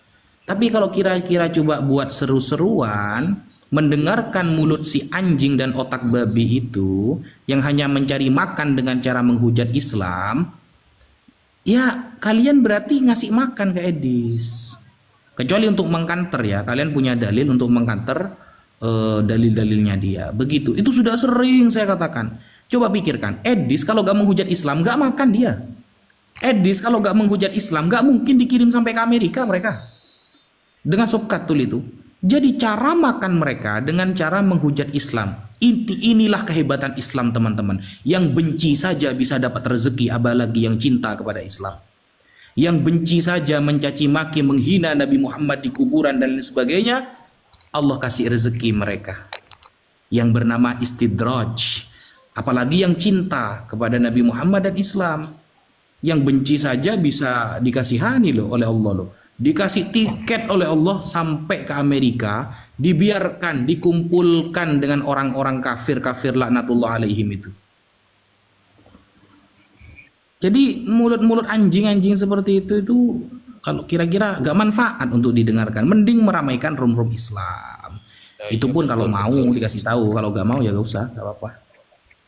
Tapi kalau kira-kira coba buat seru-seruan, mendengarkan mulut si anjing dan otak babi itu yang hanya mencari makan dengan cara menghujat Islam, ya kalian berarti ngasih makan ke Edis. Kecuali untuk mengkanter ya, kalian punya dalil untuk mengkanter dalil-dalilnya dia. Begitu, itu sudah sering saya katakan. Coba pikirkan, Edis kalau gak menghujat Islam gak makan dia. Edis kalau gak menghujat Islam gak mungkin dikirim sampai ke Amerika mereka. Dengan subkatul itu. Jadi cara makan mereka dengan cara menghujat Islam. Inilah kehebatan Islam teman-teman. Yang benci saja bisa dapat rezeki, apalagi yang cinta kepada Islam. Yang benci saja mencaci maki, menghina Nabi Muhammad di kuburan dan lain sebagainya, Allah kasih rezeki mereka. Yang bernama istidraj. Apalagi yang cinta kepada Nabi Muhammad dan Islam. Yang benci saja bisa dikasihani loh oleh Allah loh. Dikasih tiket oleh Allah sampai ke Amerika, dibiarkan, dikumpulkan dengan orang-orang kafir laknatullah alaihim itu. Jadi mulut-mulut anjing-anjing seperti itu kalau kira-kira gak manfaat untuk didengarkan. Mending meramaikan rum-rum Islam. Itu pun kalau mau dikasih tahu, kalau gak mau ya gak usah, gak apa-apa.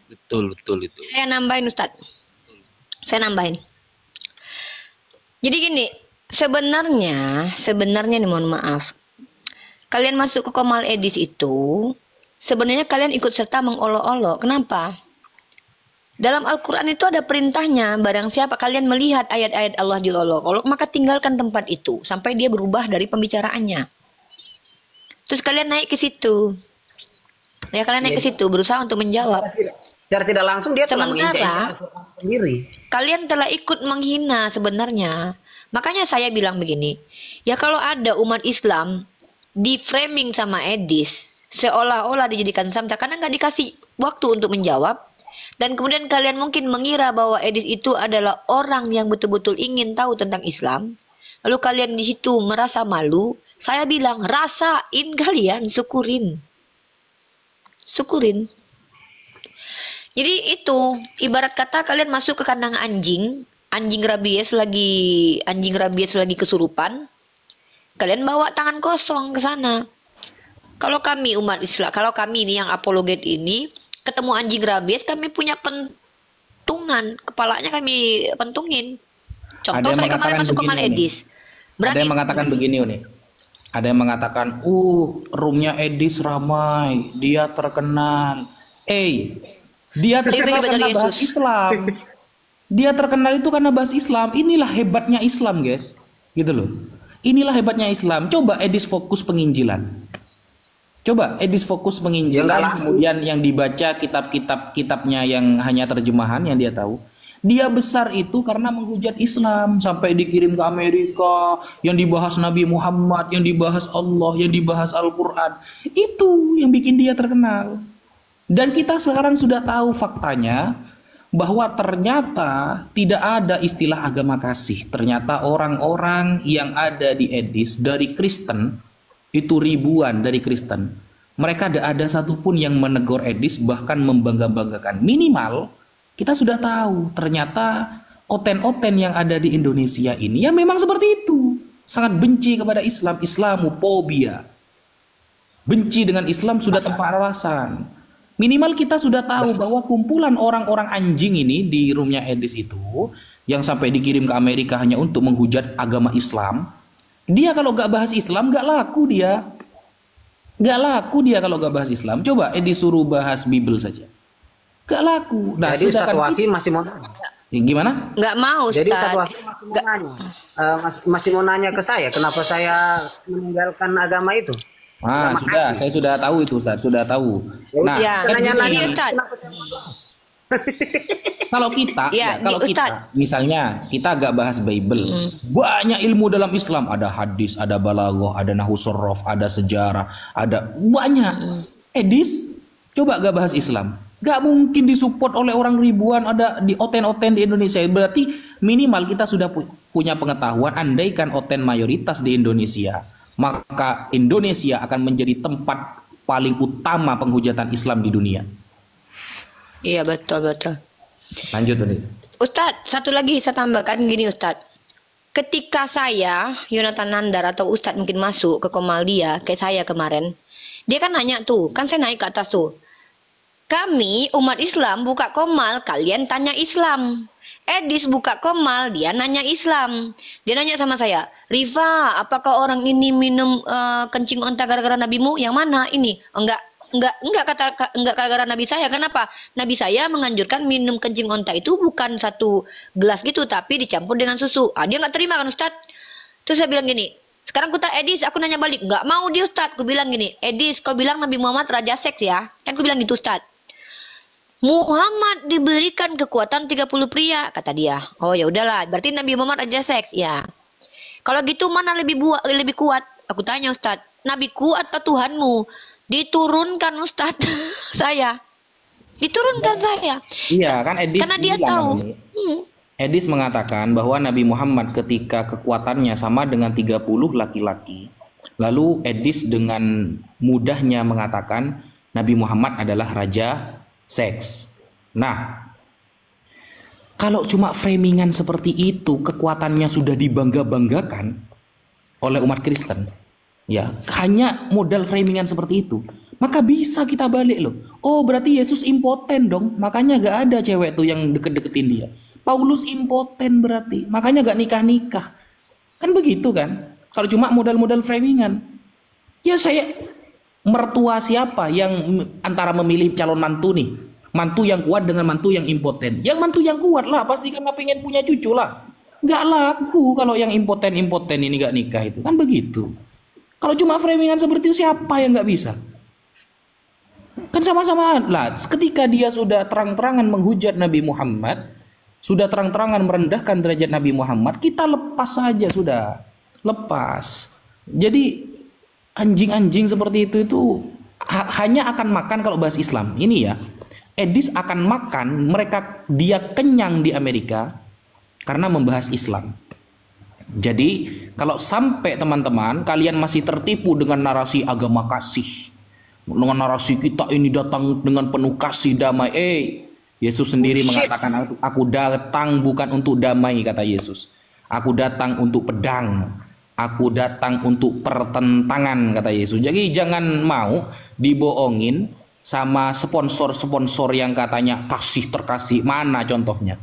Betul itu. Saya nambahin Ustadz. Saya nambahin. Jadi gini, sebenarnya nih mohon maaf. Kalian masuk ke Komal Edis itu sebenarnya kalian ikut serta mengolok-olok. Kenapa? Dalam Al-Qur'an itu ada perintahnya, barang siapa kalian melihat ayat-ayat Allah diolok-olok, maka tinggalkan tempat itu sampai dia berubah dari pembicaraannya. Terus kalian naik ke situ. Ya kalian naik ke situ berusaha untuk menjawab. Secara tidak langsung dia telah Sementara menginjak Al-Quran sendiri. kalian telah ikut menghina sebenarnya. Makanya saya bilang begini, ya kalau ada umat Islam di framing sama Edis seolah-olah dijadikan samca karena nggak dikasih waktu untuk menjawab, dan kemudian kalian mungkin mengira bahwa Edis itu adalah orang yang betul-betul ingin tahu tentang Islam, lalu kalian di situ merasa malu. Saya bilang rasain kalian, syukurin. Jadi itu ibarat kata kalian masuk ke kandang anjing rabies lagi kesurupan, kalian bawa tangan kosong ke sana. Kalau kami umat Islam, kalau kami ini yang apologet ini ketemu anjing rabies, kami punya pentungan, kepalanya kami pentungin. Contoh saya kemarin masuk ke Mal Edis. Ada yang mengatakan begini nih. Ada yang mengatakan, roomnya Edis ramai, dia terkenal. Dia terkenal karena bahas Islam. Dia terkenal itu karena bahas Islam. Inilah hebatnya Islam, guys. Gitu loh. Inilah hebatnya Islam. Coba Edis fokus penginjilan. Kemudian yang dibaca kitabnya yang hanya terjemahan yang dia tahu. Dia besar itu karena menghujat Islam sampai dikirim ke Amerika, yang dibahas Nabi Muhammad, yang dibahas Allah, yang dibahas Al-Quran. Itu yang bikin dia terkenal. Dan kita sekarang sudah tahu faktanya bahwa ternyata tidak ada istilah agama kasih. Ternyata orang-orang yang ada di Edis dari Kristen, itu ribuan dari Kristen, mereka tidak ada satupun yang menegur Edis, bahkan membangga-banggakan. Minimal kita sudah tahu ternyata oten-oten yang ada di Indonesia ini ya memang seperti itu. Sangat benci kepada Islam, Islamophobia. Benci dengan Islam sudah tanpa alasan. Minimal kita sudah tahu bahwa kumpulan orang-orang anjing ini di roomnya Edis itu, yang sampai dikirim ke Amerika hanya untuk menghujat agama Islam, dia kalau gak bahas Islam gak laku dia. Gak laku dia kalau gak bahas Islam. Coba Edis suruh bahas Bible saja. Gak laku. Nah, jadi Ustaz Wafi masih mau nanya. Ya, gimana? Nggak mau, Ustaz. Jadi Ustaz Wafi masih mau nanya. Masih mau nanya ke saya, kenapa saya meninggalkan agama itu? Sudah, saya sudah tahu itu, Ustaz, sudah tahu. Nah, ya, nanya Ustaz. Kalau kita, kalau kita, misalnya kita agak bahas Bible, banyak ilmu dalam Islam, ada hadis, ada balaghah, ada nahwu shorof, ada sejarah, ada banyak. Edis, coba gak bahas Islam. Gak mungkin disupport oleh orang ribuan ada di oten-oten di Indonesia. Berarti minimal kita sudah punya pengetahuan, andaikan oten mayoritas di Indonesia, maka Indonesia akan menjadi tempat paling utama penghujatan Islam di dunia. Iya, betul. Lanjut tadi. Ustadz, satu lagi saya tambahkan gini Ustadz. Ketika saya, Yonatan Nandar atau Ustadz mungkin masuk ke Komaldia, kayak saya kemarin, dia kan nanya tuh, kan saya naik ke atas tuh. Kami umat Islam buka komal, kalian tanya Islam. Edis buka komal, dia nanya Islam. Dia nanya sama saya, Riva, apakah orang ini minum kencing onta gara-gara nabimu? Yang mana ini? Enggak gara-gara nabi saya. Kenapa? Nabi saya menganjurkan minum kencing onta itu bukan satu gelas gitu, tapi dicampur dengan susu. Dia nggak terima kan Ustadz? Terus saya bilang gini, sekarang Edis, aku nanya balik, nggak mau dia Ustadz. Aku bilang gini, Edis, kau bilang Nabi Muhammad raja seks ya? Kan aku bilang gitu Ustadz. Muhammad diberikan kekuatan 30 pria, kata dia. Oh ya udahlah, berarti Nabi Muhammad raja seks ya. Kalau gitu mana lebih kuat? Aku tanya Ustadz, Nabiku atau Tuhanmu? Diturunkan Ustadz. Saya diturunkan saya. Iya kan Edis, karena dia tahu. Edis mengatakan bahwa Nabi Muhammad ketika kekuatannya sama dengan 30 laki-laki. Lalu Edis dengan mudahnya mengatakan Nabi Muhammad adalah raja seks. Nah, kalau cuma framingan seperti itu, kekuatannya sudah dibangga-banggakan oleh umat Kristen, ya hanya modal framingan seperti itu, maka bisa kita balik loh. Oh berarti Yesus impoten dong, makanya gak ada cewek tuh yang deket-deketin dia. Paulus impoten berarti, makanya gak nikah-nikah. Kan begitu kan? Kalau cuma modal-modal framingan, ya saya mertua siapa yang antara memilih calon mantu nih, mantu yang kuat dengan mantu yang impoten? Yang mantu yang kuat lah, pasti karena pengen punya cucu lah. Gak laku kalau yang impoten ini gak nikah, itu kan begitu. Kalau cuma framingan seperti itu, siapa yang gak bisa? Kan sama-sama lah. Ketika dia sudah terang-terangan menghujat Nabi Muhammad, sudah terang-terangan merendahkan derajat Nabi Muhammad, kita lepas saja, sudah lepas. Jadi anjing-anjing seperti itu hanya akan makan kalau bahas Islam. Ini ya, Edis akan makan, dia kenyang di Amerika karena membahas Islam. Jadi kalau sampai teman-teman kalian masih tertipu dengan narasi agama kasih, dengan narasi kita ini datang dengan penuh kasih damai, Yesus sendiri mengatakan, aku datang bukan untuk damai, kata Yesus. Aku datang untuk pedang. Aku datang untuk pertentangan, kata Yesus. Jadi jangan mau dibohongin sama sponsor-sponsor yang katanya kasih terkasih. Mana contohnya?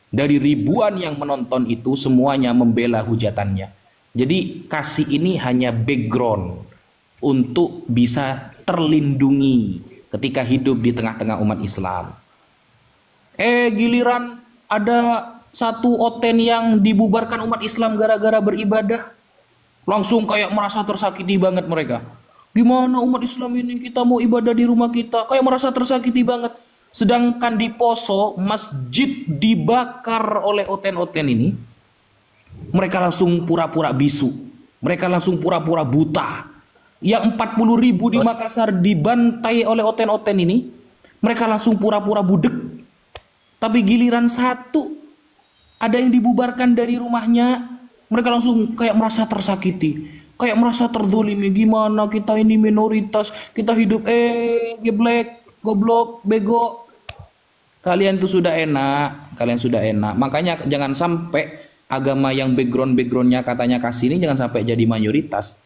Dari ribuan yang menonton itu semuanya membela hujatannya. Jadi kasih ini hanya background untuk bisa terlindungi ketika hidup di tengah-tengah umat Islam. Giliran ada satu oten yang dibubarkan umat Islam gara-gara beribadah, langsung kayak merasa tersakiti banget mereka. Gimana umat Islam ini, kita mau ibadah di rumah kita, kayak merasa tersakiti banget. Sedangkan di Poso, masjid dibakar oleh oten-oten ini, mereka langsung pura-pura bisu. Mereka langsung pura-pura buta. Yang 40.000 di Makassar dibantai oleh oten-oten ini, mereka langsung pura-pura budek. Tapi giliran satu, ada yang dibubarkan dari rumahnya, mereka langsung kayak merasa tersakiti. Kayak merasa terzolimi. Gimana kita ini minoritas, kita hidup geblek, goblok, bego. Kalian tuh sudah enak, kalian sudah enak. Makanya jangan sampai agama yang backgroundnya katanya kasih ini jangan sampai jadi mayoritas.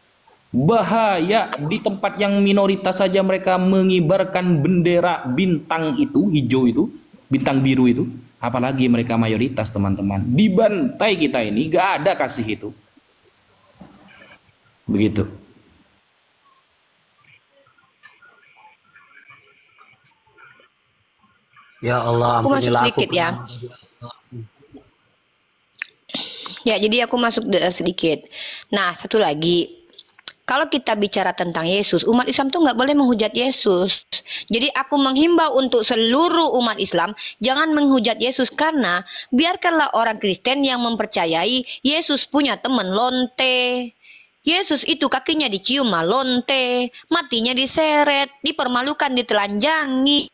Bahaya, di tempat yang minoritas saja mereka mengibarkan bendera bintang itu, hijau itu, bintang biru itu. Apalagi mereka mayoritas, teman-teman. Dibantai kita ini, gak ada kasih itu. Begitu. Ya Allah, Aku masuk ampunilah sedikit ya. Ya, jadi aku masuk sedikit. Nah, satu lagi. Kalau kita bicara tentang Yesus, umat Islam tuh nggak boleh menghujat Yesus. Jadi aku menghimbau untuk seluruh umat Islam, jangan menghujat Yesus karena biarkanlah orang Kristen yang mempercayai Yesus punya teman lonte. Yesus itu kakinya dicium lonte, matinya diseret, dipermalukan, ditelanjangi.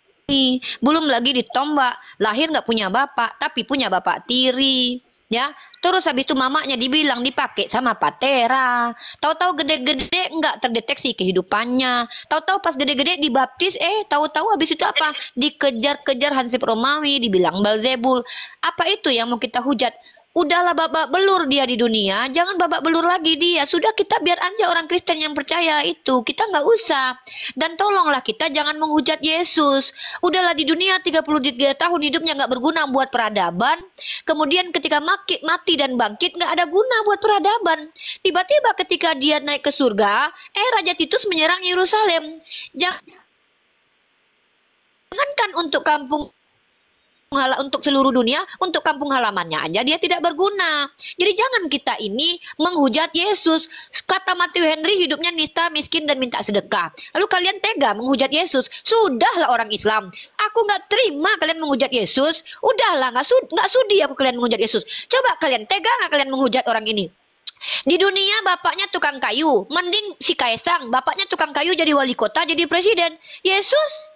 Belum lagi ditombak, lahir nggak punya bapak, tapi punya bapak tiri. Ya, terus habis itu mamanya dibilang dipakai sama patera. Tahu-tahu gede-gede nggak terdeteksi kehidupannya. Tahu-tahu pas gede-gede dibaptis, tahu-tahu habis itu apa? Dikejar-kejar Hansip Romawi, dibilang Belzebul. Apa itu yang mau kita hujat? Udahlah babak belur dia di dunia, jangan babak belur lagi dia. Sudah, kita biar aja orang Kristen yang percaya itu. Kita nggak usah. Dan tolonglah kita jangan menghujat Yesus. Udahlah di dunia 33 tahun hidupnya nggak berguna buat peradaban. Kemudian ketika mati dan bangkit nggak ada guna buat peradaban. Tiba-tiba ketika dia naik ke surga, Raja Titus menyerang Yerusalem. Jangankan untuk untuk seluruh dunia, untuk kampung halamannya aja dia tidak berguna. Jadi jangan kita ini menghujat Yesus. Kata Matthew Henry, hidupnya nista, miskin, dan minta sedekah. Lalu kalian tega menghujat Yesus. Sudahlah orang Islam, aku nggak terima kalian menghujat Yesus. Udahlah, nggak sudi aku kalian menghujat Yesus. Coba kalian tega nggak kalian menghujat orang ini? Di dunia bapaknya tukang kayu, mending si Kaisang, bapaknya tukang kayu jadi wali kota, jadi presiden. Yesus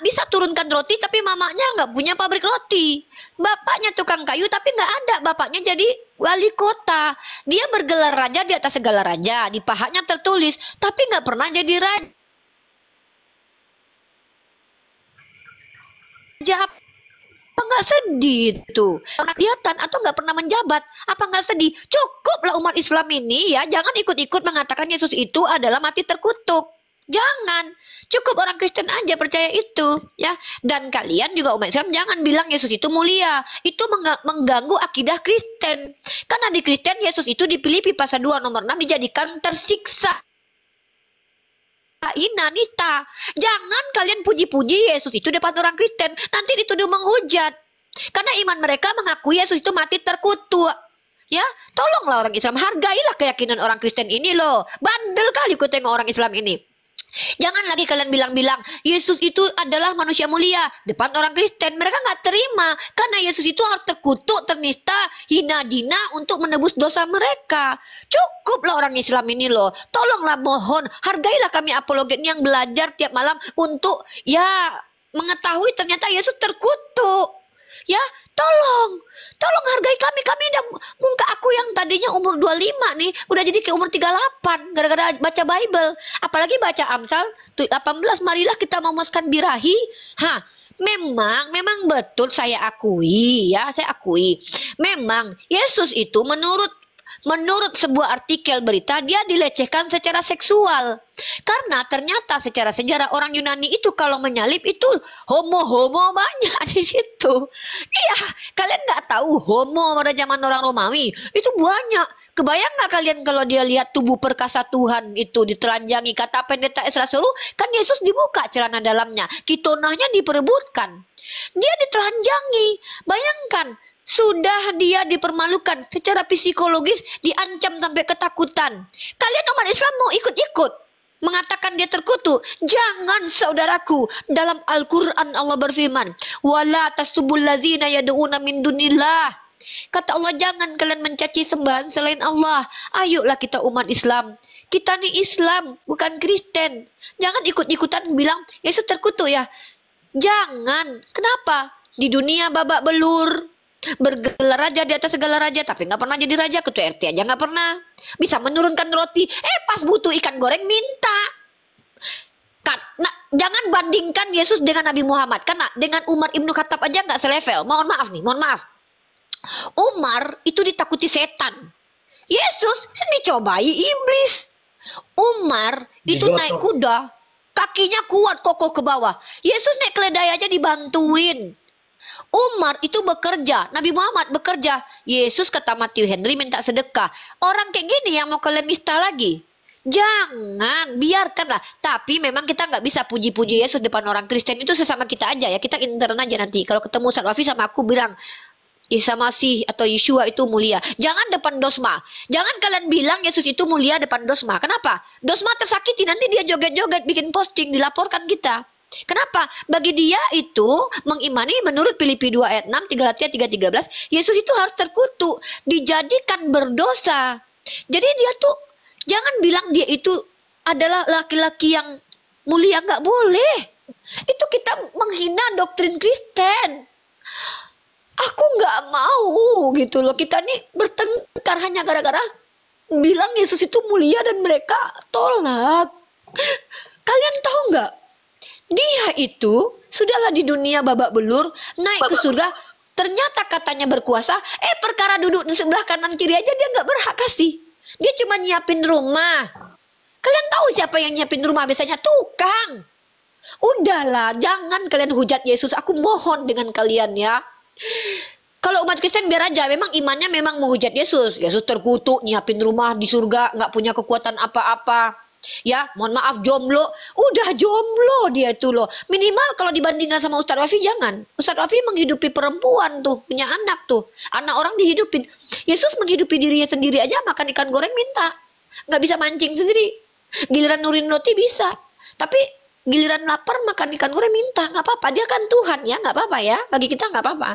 bisa turunkan roti tapi mamanya nggak punya pabrik roti. Bapaknya tukang kayu tapi nggak ada bapaknya jadi wali kota. Dia bergelar raja di atas segala raja, di pahanya tertulis, tapi nggak pernah jadi raja. Apa nggak sedih tuh? Kelihatan atau nggak pernah menjabat? Apa nggak sedih? Cukuplah umat Islam ini ya, jangan ikut-ikut mengatakan Yesus itu adalah mati terkutuk. Jangan, cukup orang Kristen aja percaya itu ya. Dan kalian juga umat Islam jangan bilang Yesus itu mulia. Itu mengganggu akidah Kristen. Karena di Kristen Yesus itu di Filipi pasal 2 nomor 6 dijadikan tersiksa, hina, nista. Jangan kalian puji-puji Yesus itu depan orang Kristen, nanti dituduh menghujat. Karena iman mereka mengakui Yesus itu mati terkutuk. Ya, tolonglah orang Islam, hargailah keyakinan orang Kristen ini loh. Bandel kali ku tengok orang Islam ini. Jangan lagi kalian bilang-bilang Yesus itu adalah manusia mulia depan orang Kristen. Mereka nggak terima karena Yesus itu harus terkutuk, ternista, hina dina untuk menebus dosa mereka. Cukuplah orang Islam ini loh. Tolonglah, mohon hargailah kami apologet yang belajar tiap malam untuk ya mengetahui ternyata Yesus terkutuk. Ya, tolong hargai kami. Kami udah, muka aku yang tadinya umur 25 nih udah jadi ke umur 38 gara-gara baca Bible. Apalagi baca Amsal 18, marilah kita memuaskan birahi. Memang betul saya akui ya, saya akui. Memang Yesus itu menurut sebuah artikel berita dia dilecehkan secara seksual. Karena ternyata secara sejarah orang Yunani itu kalau menyalip itu homo banyak di situ. Iya, kalian nggak tahu homo pada zaman orang Romawi itu banyak. Kebayang nggak kalian kalau dia lihat tubuh perkasa Tuhan itu ditelanjangi? Kata pendeta Esra Soru, kan Yesus dibuka celana dalamnya, kitonahnya diperebutkan. Dia ditelanjangi. Bayangkan, sudah dia dipermalukan secara psikologis, diancam sampai ketakutan. Kalian umat Islam mau ikut-ikut? mengatakan dia terkutuk. Jangan saudaraku. Dalam Al-Quran Allah berfirman, wala tasubul lazina yad'una min dunillah. Kata Allah, jangan kalian mencaci sembahan selain Allah. Ayolah kita umat Islam. Kita nih Islam, bukan Kristen. Jangan ikut-ikutan bilang Yesus terkutuk ya. Jangan. Kenapa? Di dunia babak belur, bergelar raja di atas segala raja, tapi nggak pernah jadi raja. Ketua RT aja nggak pernah. Bisa menurunkan roti, pas butuh ikan goreng minta. Nah, jangan bandingkan Yesus dengan Nabi Muhammad, karena dengan Umar Ibnu Khattab aja nggak selevel. Mohon maaf nih, mohon maaf. Umar itu ditakuti setan. Yesus dicobai iblis. Umar itu naik kuda, kakinya kuat kokoh ke bawah. Yesus naik keledai aja dibantuin. Umar itu bekerja, Nabi Muhammad bekerja. Yesus kata Matthew Henry minta sedekah. Orang kayak gini yang mau kalian nista lagi? Jangan, biarkanlah. Tapi memang kita nggak bisa puji-puji Yesus depan orang Kristen. Itu sesama kita aja ya. Kita intern aja nanti. Kalau ketemu Ustaz Wafi sama aku bilang, Isa Masih atau Yeshua itu mulia. Jangan depan dosma. Jangan kalian bilang Yesus itu mulia depan dosma. Kenapa? Dosma tersakiti, nanti dia joget-joget bikin posting, dilaporkan kita. Kenapa? Bagi dia itu mengimani menurut Filipi 2 ayat 6, 3 Galatia 3:13, Yesus itu harus terkutuk, dijadikan berdosa. Jadi dia tuh jangan bilang dia itu adalah laki-laki yang mulia, nggak boleh. Itu kita menghina doktrin Kristen. Aku nggak mau gitu loh. Kita nih bertengkar hanya gara-gara bilang Yesus itu mulia dan mereka tolak. Kalian tahu nggak? Dia itu sudahlah di dunia babak belur, naik ke surga, ternyata katanya berkuasa, perkara duduk di sebelah kanan kiri aja dia nggak berhak kasih. Dia cuma nyiapin rumah. Kalian tahu siapa yang nyiapin rumah biasanya? Tukang. Udahlah, jangan kalian hujat Yesus. Aku mohon dengan kalian ya. Kalau umat Kristen biar aja, memang imannya memang menghujat Yesus. Yesus terkutuk, nyiapin rumah di surga, nggak punya kekuatan apa-apa. Ya, mohon maaf, jomblo. Udah jomblo dia itu loh. Minimal kalau dibandingkan sama Ustadz Wafi jangan. Ustadz Wafi menghidupi perempuan tuh, punya anak tuh. Anak orang dihidupin. Yesus menghidupi dirinya sendiri aja, makan ikan goreng minta. Nggak bisa mancing sendiri. Giliran nurin roti bisa. Tapi giliran lapar makan ikan goreng minta. Nggak apa-apa, dia kan Tuhan ya, nggak apa-apa ya. Bagi kita nggak apa-apa.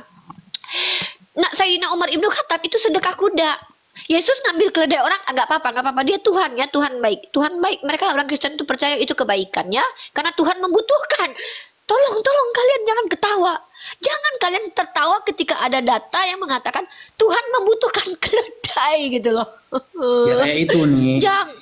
Nah, Sayyidina Umar Ibnu Khattab itu sedekah kuda. Yesus ngambil keledai orang, nggak apa-apa, nggak apa-apa. Dia Tuhan ya, Tuhan baik. Tuhan baik. Mereka orang Kristen itu percaya itu kebaikan ya, karena Tuhan membutuhkan. Tolong kalian jangan ketawa. Jangan kalian tertawa ketika ada data yang mengatakan Tuhan membutuhkan keledai gitu loh. Ya kayak itu nih. Jangan.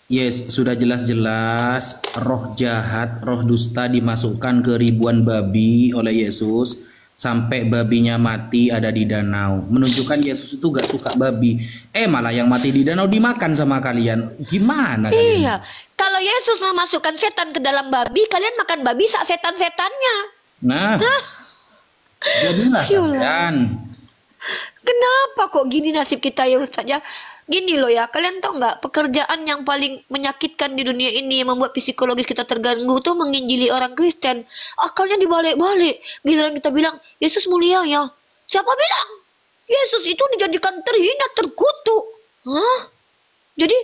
Yes, sudah jelas-jelas roh jahat, roh dusta dimasukkan ke ribuan babi oleh Yesus. Sampai babinya mati ada di danau, menunjukkan Yesus itu gak suka babi. Malah yang mati di danau dimakan sama kalian. Gimana kalian? Iya, kalau Yesus memasukkan setan ke dalam babi, kalian makan babi sak setan-setannya. Nah, jadilah kalian. Kenapa kok gini nasib kita ya Ustaz ya? Gini loh ya, kalian tahu nggak, pekerjaan yang paling menyakitkan di dunia ini yang membuat psikologis kita terganggu tuh menginjili orang Kristen. Akalnya dibalik-balik. Giliran kita bilang Yesus mulia ya, siapa bilang Yesus itu dijadikan terhina, terkutuk? Hah? Jadi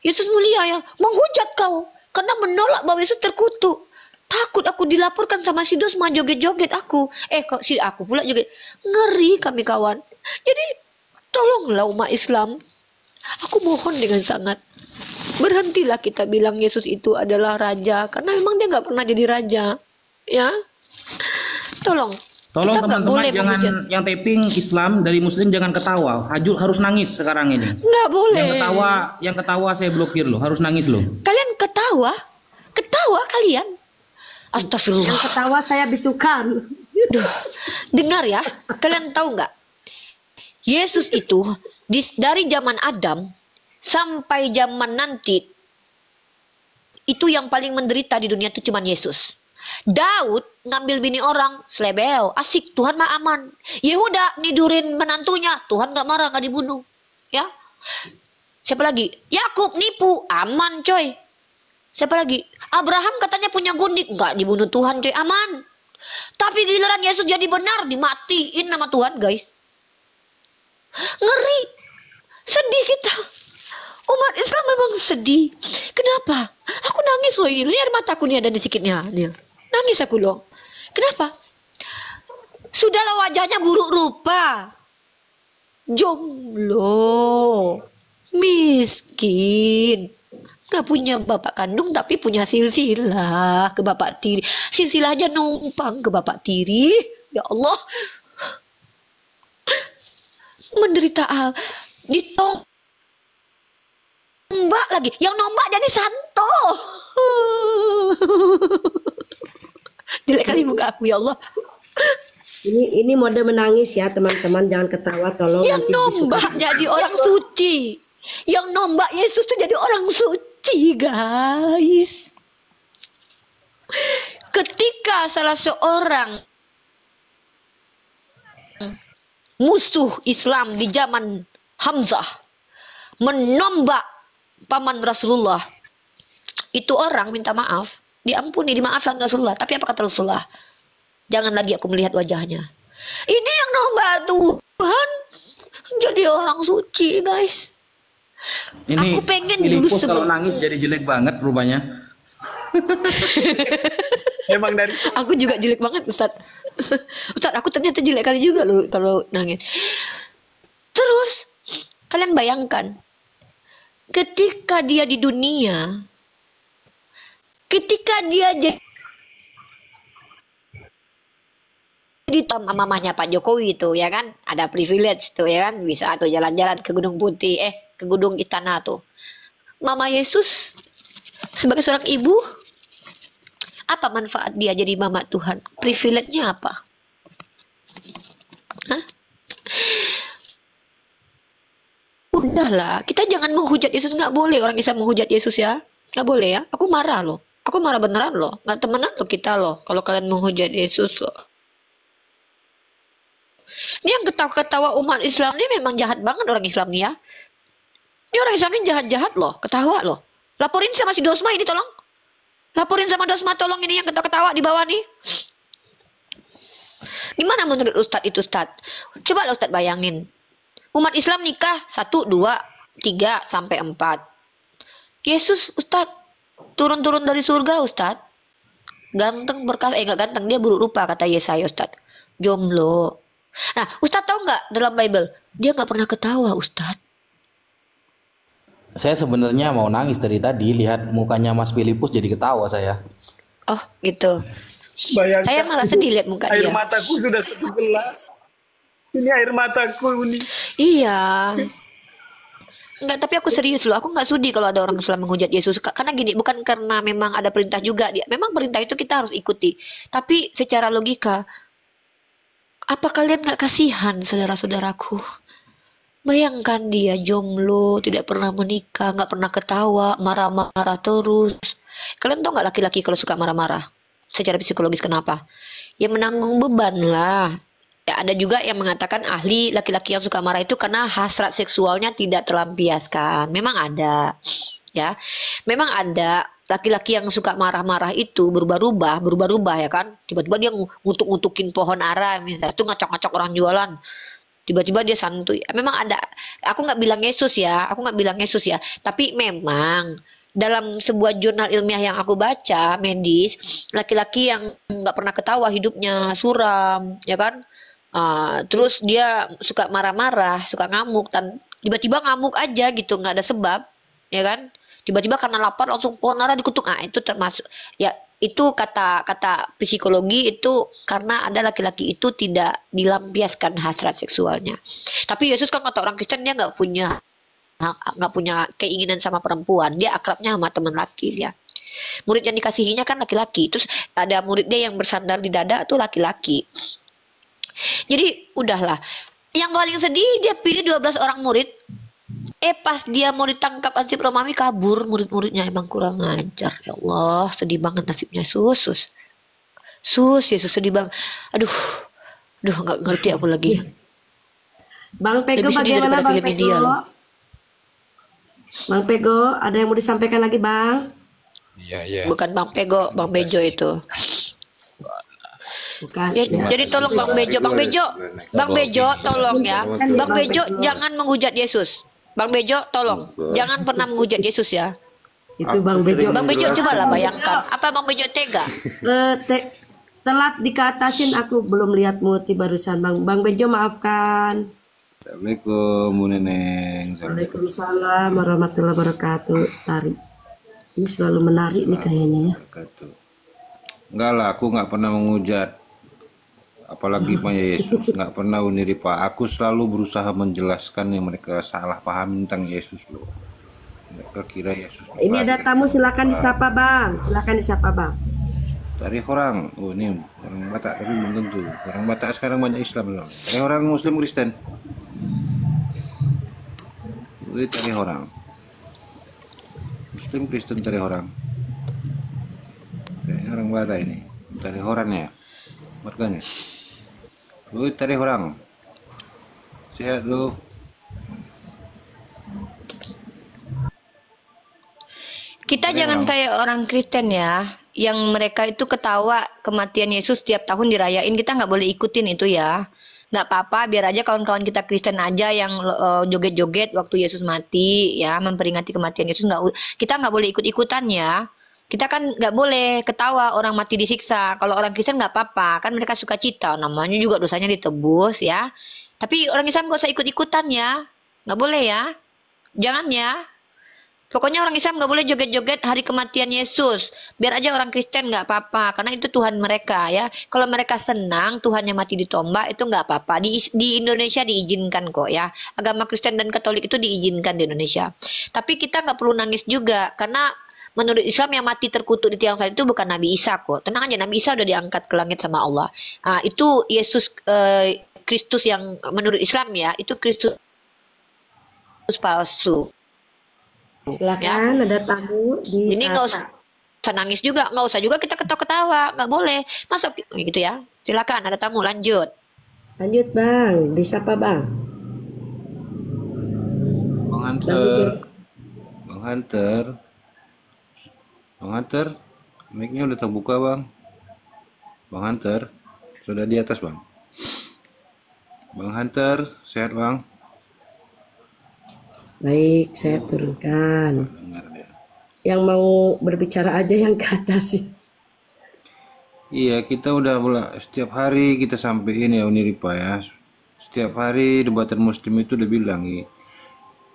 Yesus mulia ya, menghujat kau karena menolak bahwa Yesus terkutuk. Takut aku dilaporkan sama si Dosma joget-joget aku. Kok si aku pula joget. Ngeri kami kawan. Jadi tolonglah umat Islam. Aku mohon dengan sangat, berhentilah kita bilang Yesus itu adalah raja, karena memang dia nggak pernah jadi raja, ya. Tolong Teman-teman jangan yang taping Islam dari Muslim jangan ketawa, harus nangis sekarang ini. Nggak boleh. Yang ketawa saya blokir loh, harus nangis loh. Kalian ketawa kalian. Astagfirullah. Yang ketawa saya bisukan. Dengar ya, kalian tahu nggak? Yesus itu dari zaman Adam sampai zaman nanti itu yang paling menderita di dunia itu cuma Yesus. Daud ngambil bini orang, selebel, asik, Tuhan mah aman. Yehuda nidurin menantunya, Tuhan nggak marah, nggak dibunuh. Ya, siapa lagi? Yakub nipu, aman coy. Siapa lagi? Abraham katanya punya gundik, nggak dibunuh Tuhan coy, aman. Tapi giliran Yesus jadi benar, dimatiin nama Tuhan guys. Ngeri. Sedih kita. Umat Islam memang sedih. Kenapa? Aku nangis loh ini. Air mataku nih ada di sikitnya. Nih. Nangis aku loh. Kenapa? Sudahlah wajahnya buruk rupa. Jomblo. Miskin. Gak punya bapak kandung tapi punya silsilah ke bapak tiri. Silsilah aja numpang ke bapak tiri. Ya Allah. Menderita ditombak lagi, yang nombak jadi Santo. Jelek kali muka aku, ya Allah. Ini mode menangis ya teman-teman, jangan ketawa tolong. Yang nombak jadi orang suci, yang nombak Yesus tuh jadi orang suci, guys. Ketika salah seorang musuh Islam di zaman Hamzah menombak paman Rasulullah, itu orang minta maaf, diampuni, dimaafkan Rasulullah. Tapi apa kata Rasulullah? Jangan lagi aku melihat wajahnya. Ini yang nombak Tuhan jadi orang suci, guys. Ini aku pengen dulu Filipus kalau nangis jadi jelek banget rupanya. Emang dari aku juga jelek banget, Ustaz. Ustaz, aku ternyata jelek kali juga loh kalau nangis. Terus kalian bayangkan, ketika dia di dunia, ketika dia jadi mamanya Pak Jokowi itu, ya kan, ada privilege tuh, ya kan, bisa tuh jalan-jalan ke Gunung Putih, ke Gunung Istana tuh. Mama Yesus sebagai seorang ibu, apa manfaat dia jadi mama Tuhan? Privilege-nya apa? Hah? Udahlah, kita jangan menghujat Yesus. Nggak boleh orang Islam menghujat Yesus ya. Nggak boleh ya. Aku marah loh. Aku marah beneran loh. Nggak temenan loh kita loh. Kalau kalian menghujat Yesus loh. Ini yang ketawa-ketawa umat Islam ini memang jahat banget orang Islam nih ya. Ini orang Islam ini jahat-jahat loh. Ketawa loh. Laporin sama si Dosma ini tolong. Laporin sama Dosma tolong, ini yang ketawa-ketawa di bawah nih. Gimana menurut Ustadz itu, Ustadz? Coba lah Ustadz bayangin. Umat Islam nikah 1, 2, 3, sampai 4. Yesus, Ustadz, turun-turun dari surga, Ustadz. Ganteng berkah, nggak ganteng, dia buruk rupa, kata Yesaya, Ustadz. Jomblo. Nah, Ustadz tahu nggak dalam Bible? Dia nggak pernah ketawa, Ustadz. Saya sebenarnya mau nangis dari tadi, lihat mukanya Mas Filipus jadi ketawa saya. Oh, gitu. Bayangkan, saya malah sedih lihat muka air dia. mataku sudah 1 gelas. Ini air mataku ini. Iya. Enggak, tapi aku serius loh. Aku nggak sudi kalau ada orang Islam menghujat Yesus. Karena gini, bukan karena memang ada perintah juga. Memang perintah itu kita harus ikuti. Tapi secara logika, apa kalian nggak kasihan saudara-saudaraku? Bayangkan dia jomblo, tidak pernah menikah, nggak pernah ketawa, marah-marah terus. Kalian tahu nggak laki-laki kalau suka marah-marah? Secara psikologis kenapa? Ya menanggung beban lah. Ya, ada juga yang mengatakan ahli laki-laki yang suka marah itu karena hasrat seksualnya tidak terlampiaskan. Memang ada, ya. Memang ada laki-laki yang suka marah-marah itu berubah-ubah ya kan. Tiba-tiba dia ngutuk-ngutukin pohon ara, misalnya itu ngacok-ngacok orang jualan. Tiba-tiba dia santuy. Memang ada. Aku nggak bilang Yesus ya. Tapi memang dalam sebuah jurnal ilmiah yang aku baca medis, laki-laki yang nggak pernah ketawa hidupnya suram, ya kan. Terus dia suka marah-marah, suka ngamuk, dan tiba-tiba ngamuk aja gitu, nggak ada sebab, ya kan? Tiba-tiba karena lapar langsung pohon ara dikutuk. Itu termasuk, ya itu kata psikologi itu karena ada laki-laki itu tidak dilampiaskan hasrat seksualnya. Tapi Yesus kan kata orang Kristen dia nggak punya keinginan sama perempuan, dia akrabnya sama teman laki dia. Murid yang dikasihinya kan laki-laki, terus ada murid dia yang bersandar di dada tuh laki-laki. Jadi udahlah. Yang paling sedih dia pilih 12 orang murid. Pas dia mau ditangkap Ansip Romawi kabur murid-muridnya. Emang kurang ajar. Ya Allah, sedih banget nasibnya Yesus sedih banget. Aduh nggak ngerti aku lagi. Bang Pego Lebih sedih bagaimana daripada Bang film media Pego? loh. Bang Pego, ada yang mau disampaikan lagi Bang? Iya. Bukan Bang Pego, Bang Bejo itu. Bukan. Ya, Ya. jadi tolong Bang Bejo tolong ya. Bang Bejo jangan menghujat Yesus. Bang Bejo, tolong jangan pernah menghujat Yesus ya. Itu Bang Bejo. Bang Bejo coba lah bayangkan, apa Bang Bejo tega? Telat dikatasin, aku belum lihat Muti barusan. Bang Bejo maafkan. Assalamualaikum Bu Neneng. Waalaikumsalam warahmatullahi wabarakatuh. Tarik. Ini selalu menarik nih kayaknya ya. Enggak lah, aku nggak pernah menghujat. Apalagi Pak Yesus, nggak pernah Uni Ripa. Aku selalu berusaha menjelaskan yang mereka salah paham tentang Yesus loh. Mereka kira Yesus. Ini ada tamu, silakan disapa Bang. Silakan disapa Bang. Dari orang, oh ini orang Batak tapi belum tentu. Orang Batak sekarang banyak Islam loh. Dari orang Muslim Kristen. Itu dari orang. Muslim Kristen dari orang. Ini orang Batak ini. Dari orangnya, marganya. Itu dari orang. Sehat lu. Kita jangan kayak orang Kristen ya, yang mereka itu ketawa kematian Yesus setiap tahun dirayain. Kita nggak boleh ikutin itu ya. Nggak apa-apa, biar aja kawan-kawan kita Kristen aja yang joget-joget waktu Yesus mati ya, memperingati kematian Yesus. Kita nggak boleh ikut-ikutan ya. Kita kan nggak boleh ketawa orang mati disiksa. Kalau orang Kristen nggak apa-apa, kan mereka suka cita, namanya juga dosanya ditebus ya. Tapi orang Islam nggak usah ikut-ikutan ya, nggak boleh ya. Jangan ya. Pokoknya orang Islam nggak boleh joget-joget hari kematian Yesus. Biar aja orang Kristen nggak apa-apa, karena itu Tuhan mereka ya. Kalau mereka senang Tuhannya mati ditombak itu nggak apa-apa. Di Indonesia diizinkan kok ya. Agama Kristen dan Katolik itu diizinkan di Indonesia. Tapi kita nggak perlu nangis juga, karena menurut Islam yang mati terkutuk di tiang salib itu bukan Nabi Isa kok. Tenang aja, Nabi Isa udah diangkat ke langit sama Allah. Itu Yesus Kristus yang menurut Islam ya, itu Kristus palsu. Silakan, ada tamu di Ini nggak usah nangis juga, nggak usah juga kita ketawa-ketawa, nggak boleh masuk gitu ya. Silakan, ada tamu, lanjut. Lanjut Bang, disapa Bang. Bang Hunter, Bang Hunter, Bang Hunter, mic-nya udah terbuka Bang. Bang Hunter, sudah di atas Bang. Bang Hunter, sehat Bang? Baik, saya turunkan. Yang mau berbicara aja yang ke atas sih. Iya, kita udah setiap hari kita sampein ya Uniripa ya. Setiap hari debatan Muslim itu udah bilang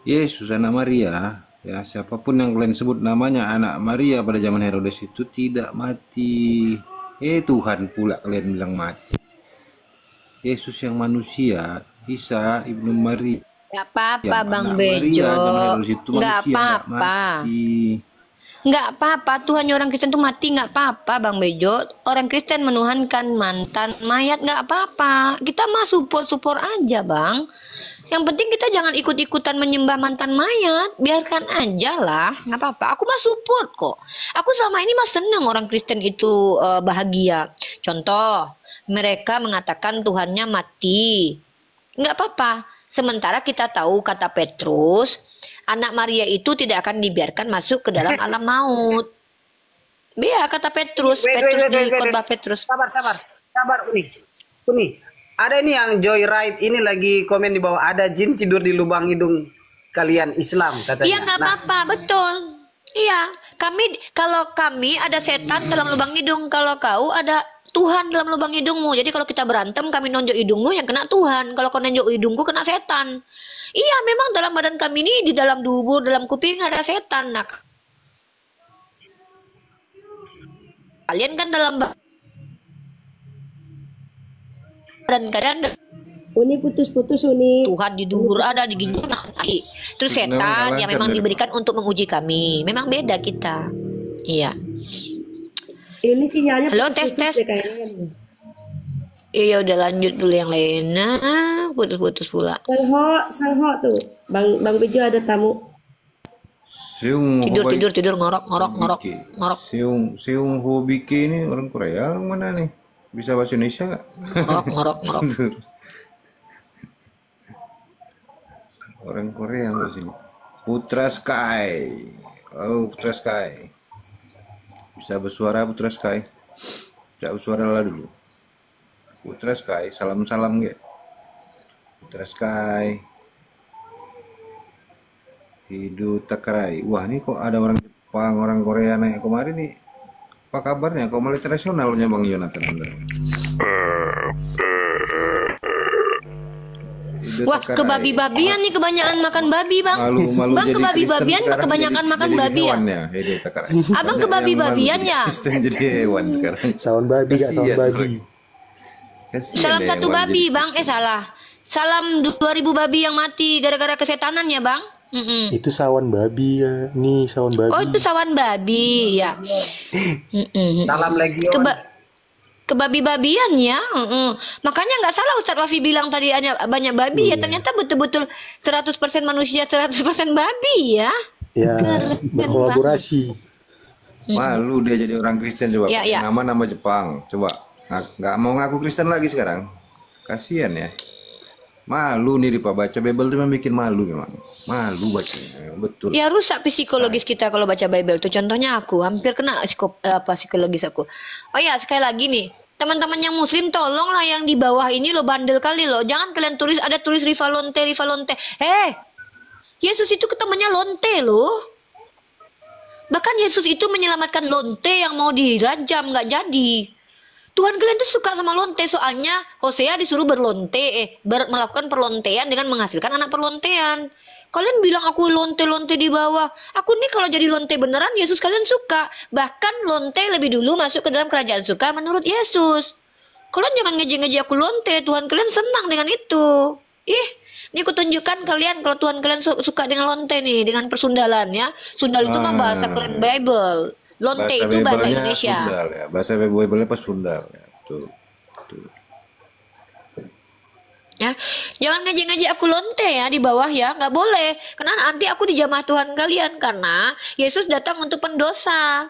Yesus anak Maria ya, siapapun yang kalian sebut namanya anak Maria pada zaman Herodes itu tidak mati. Tuhan pula kalian bilang mati. Yesus yang manusia, Isa ibnu Maria. Gak apa-apa Bang Maria, Bejo, nggak apa-apa. Nggak apa-apa, Tuhannya orang Kristen tuh mati nggak apa-apa Bang Bejo. Orang Kristen menuhankan mantan mayat nggak apa-apa. Kita mah support aja Bang. Yang penting kita jangan ikut-ikutan menyembah mantan mayat. Biarkan aja lah, nggak apa-apa. Aku mah support kok. Aku selama ini mah seneng orang Kristen itu bahagia. Contoh, mereka mengatakan Tuhannya mati. Nggak apa-apa. Sementara kita tahu kata Petrus, anak Maria itu tidak akan dibiarkan masuk ke dalam alam maut. Iya kata Petrus, di khotbah Petrus. Sabar Uni. Ada ini yang Joyride ini lagi komen di bawah, ada jin tidur di lubang hidung kalian Islam katanya. Iya nggak apa-apa, betul. Iya, kalau kami ada setan dalam lubang hidung, kalau kau ada Tuhan dalam lubang hidungmu. Jadi kalau kita berantem, kami nonjok hidungmu yang kena Tuhan. Kalau kau nonjok hidungku kena setan. Iya, memang dalam badan kami ini, di dalam dubur, dalam kuping ada setan. Nah, kalian kan dalam badan kalian Uni putus-putus Uni. Tuhan di dubur ada, di ginjal nanti. Terus setan yang memang diberikan untuk menguji kami. Memang beda kita. Iya. Ini sinyalnya halo, tes. Iya udah lanjut dulu yang lain. Nah, putus pula. Sangho tuh. Bang Bejo ada tamu. Tidur ngorok. Seung Hobike ini orang Korea, orang mana nih? Bisa bahasa Indonesia nggak? Ngorok. Orang Korea nggak sini? Putra Sky. Halo Putra Sky. Bisa bersuara Putra Sky? Tidak bersuara lah dulu. Putra Sky, salam ge. Putra Sky. Hidup Takarai. Wah, ini kok ada orang Jepang, orang Korea naik kemarin nih. Apa kabarnya? Kok malah internasionalnya Bang Yonatan sebenarnya? Hidup Wah, Takarai. kebabi-babian nih kebanyakan makan babi, Bang. Malu-malu Bang jadi kebabi-babian Kristen sekarang, kebanyakan jadi- makan jadi babi ya? hewan ya, hidup Takarai. Abang Banyak yang kebabi-babian malu jadi ya? Kristen jadi hewan sekarang. Sawan babi kak, sawan Kasihan babi. orang. Kasihan Salam ya satu hewan babi, jadi Bang. Salah. Salam 2000 babi yang mati gara-gara kesetanannya, Bang. Mm-mm. Itu sawan babi ya. Nih sawan babi. Oh, itu sawan babi, ya. Mm-mm. Salam Legion. Kebabi-babian ya. Mm-mm. Makanya nggak salah Ustadz Wafi bilang tadi hanya banyak babi ya. Ternyata betul-betul 100% manusia, 100% babi ya. Ya, berkolaborasi. Malu dia jadi orang Kristen coba. Ya, pakai ya. nama Jepang. Coba nggak mau ngaku Kristen lagi sekarang. Kasihan ya. Malu nih Pak, baca Bible itu memang bikin malu memang. Malu bacanya, betul. Ya rusak psikologis kita kalau baca Bible tuh. Contohnya aku hampir kena psikologis aku. Oh ya, sekali lagi nih. Teman-teman yang muslim tolonglah yang di bawah ini lo bandel kali lo. Jangan kalian tulis ada tulis rival lonte. Yesus itu ketemunya lonte loh. Bahkan Yesus itu menyelamatkan lonte yang mau dirajam nggak jadi. Tuhan kalian tuh suka sama lonte, soalnya Hosea disuruh melakukan perlontean dengan menghasilkan anak perlontean. Kalian bilang aku lonte-lonte di bawah. Aku nih kalau jadi lonte beneran Yesus kalian suka. Bahkan lonte lebih dulu masuk ke dalam kerajaan surga menurut Yesus. Kalian jangan ngeji-ngeji aku lonte, Tuhan kalian senang dengan itu. Ini aku tunjukkan kalian kalau Tuhan kalian suka dengan lonte nih, dengan persundalan ya. Sundal itu mah bahasa kalian Bible. Lonte itu bahasa Bible-nya Indonesia. Sundal, ya. Bahasa Bible-nya pas Sundal ya. Betul. Ya, jangan ngaji-ngaji aku lonte ya di bawah ya, nggak boleh. Karena nanti aku dijamah Tuhan kalian karena Yesus datang untuk pendosa.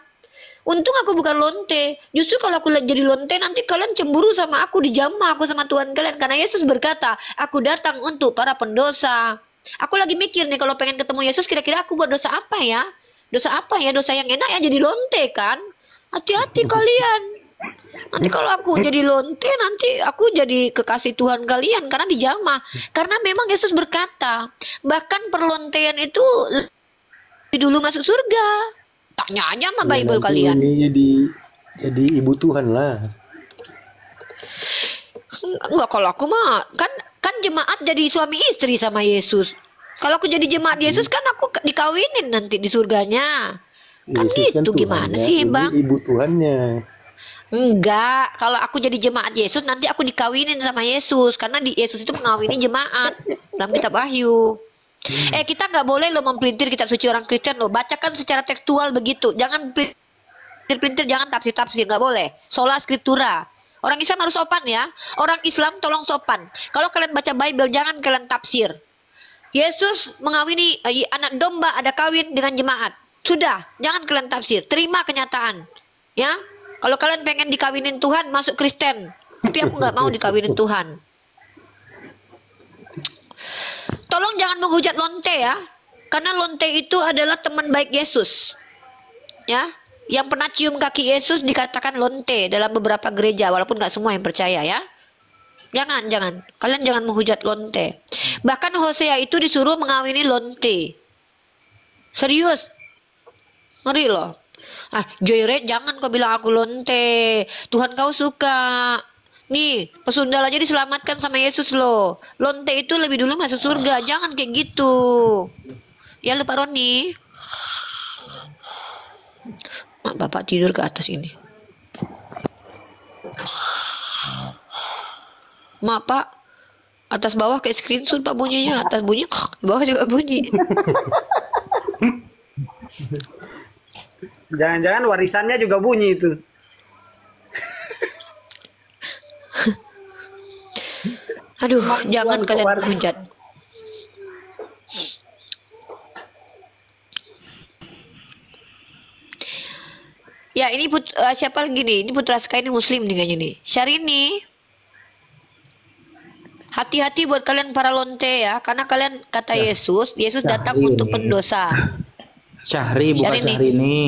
Untung aku bukan lonte. Justru kalau aku jadi lonte nanti kalian cemburu sama aku, dijamah aku sama Tuhan kalian karena Yesus berkata, aku datang untuk para pendosa. Aku lagi mikir nih kalau pengen ketemu Yesus kira-kira aku buat dosa apa ya? Dosa apa ya? Dosa yang enak ya jadi lonte kan? Hati-hati kalian. Nanti kalau aku jadi lonte, nanti aku jadi kekasih Tuhan kalian karena dijamah. Karena memang Yesus berkata, bahkan perlontean itu lebih dulu masuk surga. Tanya aja sama Bible nanti kalian. Ini jadi ibu Tuhan lah. Enggak, kalau aku mah kan jemaat jadi suami istri sama Yesus. Kalau aku jadi jemaat Yesus kan aku dikawinin nanti di surganya. Kan Yesus kan gitu gimana Tuhannya, sih, ini Bang? ibu Tuhannya. Enggak, kalau aku jadi jemaat Yesus nanti aku dikawinin sama Yesus karena Yesus itu mengawini jemaat dalam kitab Wahyu. Kita nggak boleh lo mempelintir kitab suci orang Kristen lo, bacakan secara tekstual begitu, jangan pelintir, jangan tafsir nggak boleh. Sola scriptura. Orang Islam harus sopan ya. Orang Islam tolong sopan. Kalau kalian baca Bible jangan kalian tafsir. Yesus mengawini anak domba ada kawin dengan jemaat. Sudah, jangan kalian tafsir. Terima kenyataan. Ya. Kalau kalian pengen dikawinin Tuhan, masuk Kristen. Tapi aku nggak mau dikawinin Tuhan. Tolong jangan menghujat lonte ya. Karena lonte itu adalah teman baik Yesus. Ya. Yang pernah cium kaki Yesus dikatakan lonte dalam beberapa gereja. Walaupun nggak semua yang percaya ya. Jangan. Kalian jangan menghujat lonte. Bahkan Hosea itu disuruh mengawini lonte. Serius. Ngeri loh. Joyrate jangan kau bilang aku lonte. Tuhan kau suka. Nih, pesundal aja diselamatkan sama Yesus loh. Lonte itu lebih dulu masuk surga. Jangan kayak gitu. Ya lu Pak Roni. Bapak tidur ke atas ini. Mak Pak, atas bawah kayak screenshot Pak bunyinya. Atas bunyi, bawah juga bunyi. Jangan-jangan warisannya juga bunyi itu. Aduh, jangan kalian hujat. Ya, ini siapa lagi nih? Ini Putra Sky ini muslim nih kayaknya nih. Syahrini. Hati-hati buat kalian para lonte ya, karena kalian kata Yesus datang untuk pendosa. Syahri bukan Syahrini. Syahrini.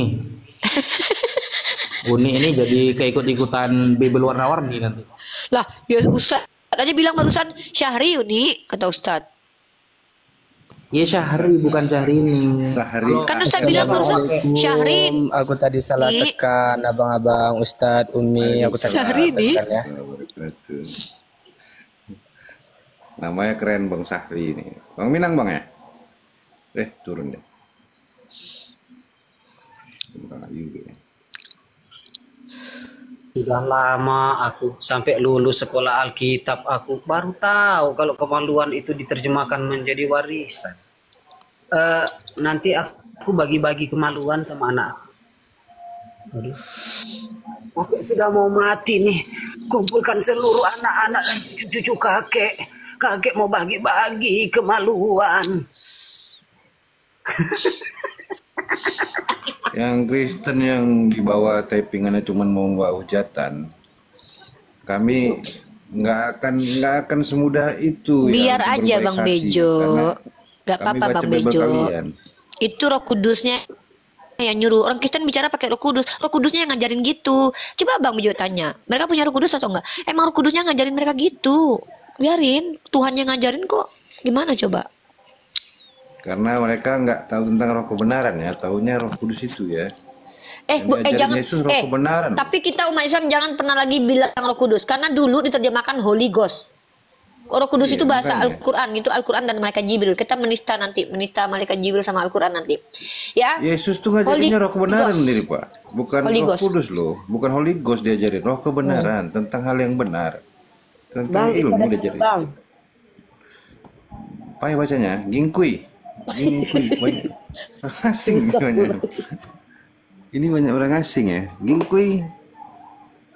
Uni ini jadi keikut-ikutan Bible warna-warni nanti. Lah, ya Ustaz aja bilang barusan Syahri Uni, kata Ustaz. Ya Syahri bukan Syahrini. Sehari. Kan Ustaz bilang barusan Syahrin. Aku tadi salah Ih. tekan abang-abang Ustadz Umi, aku tadi salah Syahrini. tekan ya. Wabarakatuh. Namanya keren Bang Sahri ini. Bang Minang Bang ya? Turun deh. Bentar juga ya. Sudah lama aku sampai lulus sekolah Alkitab, aku baru tahu kalau kemaluan itu diterjemahkan menjadi warisan. Nanti aku bagi-bagi kemaluan sama anak. Aduh. Kakek sudah mau mati nih. Kumpulkan seluruh anak-anak dan cucu-cucu kakek. Kakek mau bagi-bagi kemaluan. Yang Kristen yang dibawa typingannya cuma mau bawa hujatan, kami nggak akan semudah itu. Biar ya, untuk aja berbaik Bang hati. Bejo. Karena Gak kami apa-apa baca Bang Bible Bejo. kalian. Itu Roh Kudusnya yang nyuruh. Orang Kristen bicara pakai Roh Kudus. Roh Kudusnya yang ngajarin gitu. Coba Bang Bejo tanya, mereka punya Roh Kudus atau enggak? Emang Roh Kudusnya ngajarin mereka gitu. Biarin, Tuhan yang ngajarin kok. Gimana coba? Karena mereka nggak tahu tentang roh kebenaran ya, taunya Roh Kudus itu ya. Yang diajarin Jangan Yesus roh kebenaran. Tapi kita umat Islam jangan pernah lagi bilang Roh Kudus karena dulu diterjemahkan Holy Ghost. Roh Kudus Iya, itu bahasa makanya. Al-Qur'an, itu Al-Qur'an dan malaikat Jibril. Kita menista malaikat Jibril sama Al-Qur'an nanti. Ya. Yesus tuh ngajarinnya Holy roh kebenaran Ghost. sendiri Pak. Bukan Holy Roh Ghost. Kudus loh, bukan Holy Ghost diajarin, roh kebenaran tentang hal yang benar. Tentang Bang, itu ilmu ada diajarin. bang. Apa ya bacanya? Gingkui. Gingkui banyak. Asing banyak. Ini banyak orang asing ya. Gingkui.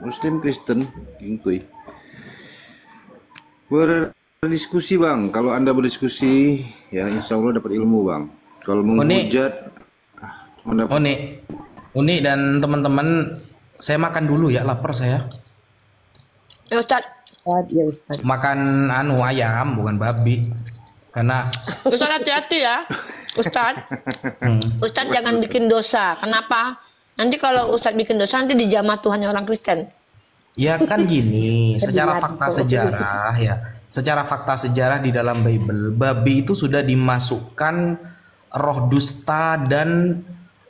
Muslim Kristen, Gingkui. Berdiskusi Bang. Kalau Anda berdiskusi, ya insya Allah dapat ilmu Bang. Kalau menghujat, Uni dan teman-teman, saya makan dulu ya, lapar saya. Ya Ustaz. Ya Ustaz. Makan ayam bukan babi. Karena Ustaz hati-hati ya. Ustaz. Ustaz jangan bikin dosa. Kenapa? Nanti kalau Ustaz bikin dosa nanti dijamah Tuhannya orang Kristen. ya kan gini, secara fakta sejarah ya. Secara fakta sejarah di dalam Bible, babi itu sudah dimasukkan roh dusta dan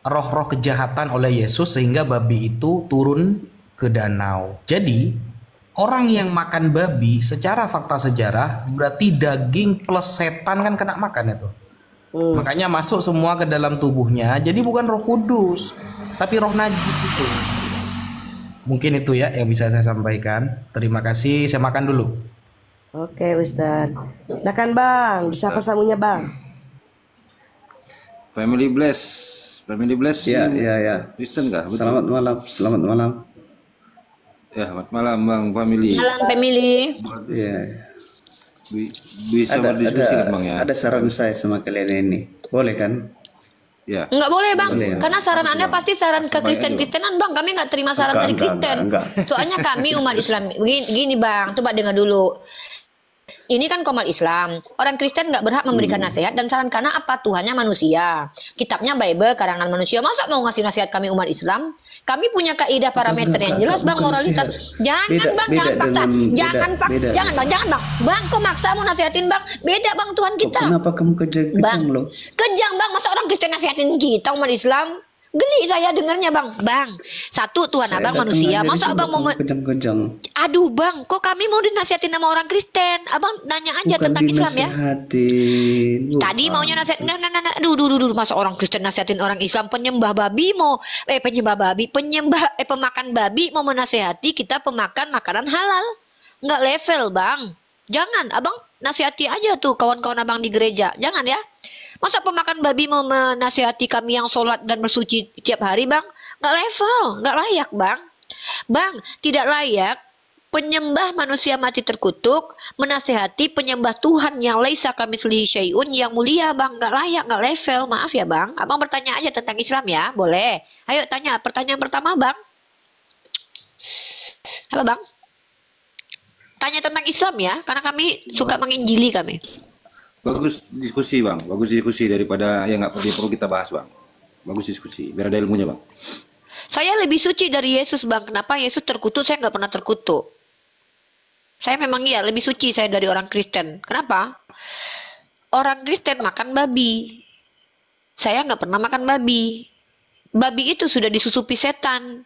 roh-roh kejahatan oleh Yesus sehingga babi itu turun ke danau. Jadi orang yang makan babi secara fakta sejarah berarti daging plus setan kan kena makan itu. Makanya masuk semua ke dalam tubuhnya. Jadi bukan Roh Kudus, tapi roh najis itu. Mungkin itu ya yang bisa saya sampaikan. Terima kasih. Saya makan dulu. Oke Ustaz. Silakan Bang, disapa samunya Bang. Family bless. Family bless. Ya, ini ya, ya. Kristen kah? Betul. Selamat malam, selamat malam. Ya, selamat malam Bang Family. Malam family. Ya, Bisa berdiskusi kan Bang ya? ada saran saya sama kalian ini. Boleh kan? Ya. Enggak boleh Bang, Boleh, ya. karena saran Anda pasti saran ke Baik aja, Kristen-Kristenan Bang. Kami nggak terima saran dari Kristen. Enggak. Soalnya kami umat Islam. Gini Bang, coba dengar dulu. Ini kan komal Islam. Orang Kristen nggak berhak memberikan nasihat dan saran karena apa? Tuhannya manusia. Kitabnya Bible, karangan manusia. Masa mau ngasih nasihat kami umat Islam? Kami punya kaidah parameter yang jelas Bang, bukan moralitas. nasihat. Jangan Beda- Bang, beda jangan paksa. dengan- Jangan beda- Pak, beda. jangan Bang. Bang, kok maksa mau nasihatin Bang? Beda Bang Tuhan kita. Kenapa kamu Bang, kejang loh? kejang Bang, masa orang Kristen nasihatin kita umat Islam? Geli saya dengarnya Bang. Bang, satu Tuhan Saya Abang datang manusia. aja Masa di sini, Abang mau kamu kejang-kejang. Aduh Bang, kok kami mau dinasihatin sama orang Kristen? Abang nanya aja Bukan tentang Islam ya. dinasehatin. Tadi Bukan. maunya nasihat, nah, duh, masa orang Kristen nasihatin orang Islam penyembah babi mau, pemakan babi mau menasehati kita pemakan makanan halal, nggak level Bang. Jangan, Abang nasihati aja tuh kawan-kawan Abang di gereja, jangan ya. Masa pemakan babi mau menasihati kami yang sholat dan bersuci tiap hari Bang? Nggak level, nggak layak Bang. Bang, tidak layak penyembah manusia mati terkutuk menasehati penyembah Tuhan yang laisa kamitslihi syai'un yang mulia Bang. Nggak layak, nggak level. Maaf ya Bang. Abang bertanya aja tentang Islam ya, boleh. Ayo tanya, pertanyaan pertama Bang. Apa Bang? Tanya tentang Islam ya, karena kami suka menginjili kami. Bagus diskusi Bang, bagus diskusi daripada yang nggak perlu kita bahas Bang. Bagus diskusi, biar ada ilmunya Bang. Saya lebih suci dari Yesus Bang. Kenapa Yesus terkutuk? Saya nggak pernah terkutuk. Saya memang iya lebih suci saya dari orang Kristen. Kenapa? orang Kristen makan babi. Saya nggak pernah makan babi. Babi itu sudah disusupi setan.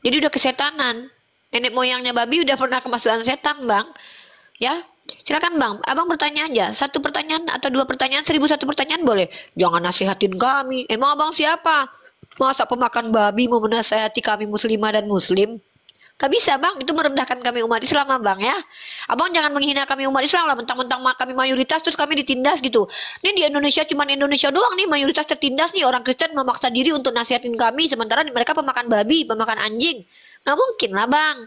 Jadi udah kesetanan. Nenek moyangnya babi udah pernah kemasukan setan, Bang. Ya, silakan Bang. Abang bertanya aja. 1 pertanyaan atau 2 pertanyaan, 1001 pertanyaan boleh. Jangan nasihatin kami. Emang abang siapa? Masa pemakan babi mau menasihati kami muslimah dan muslim? Gak bisa Bang, itu merendahkan kami umat Islam Bang ya. Abang jangan menghina kami umat Islam lah, mentang-mentang kami mayoritas terus kami ditindas gitu. Ini di Indonesia cuman Indonesia doang nih mayoritas tertindas nih, orang Kristen memaksa diri untuk nasihatin kami sementara mereka pemakan babi, pemakan anjing. Gak mungkin lah Bang.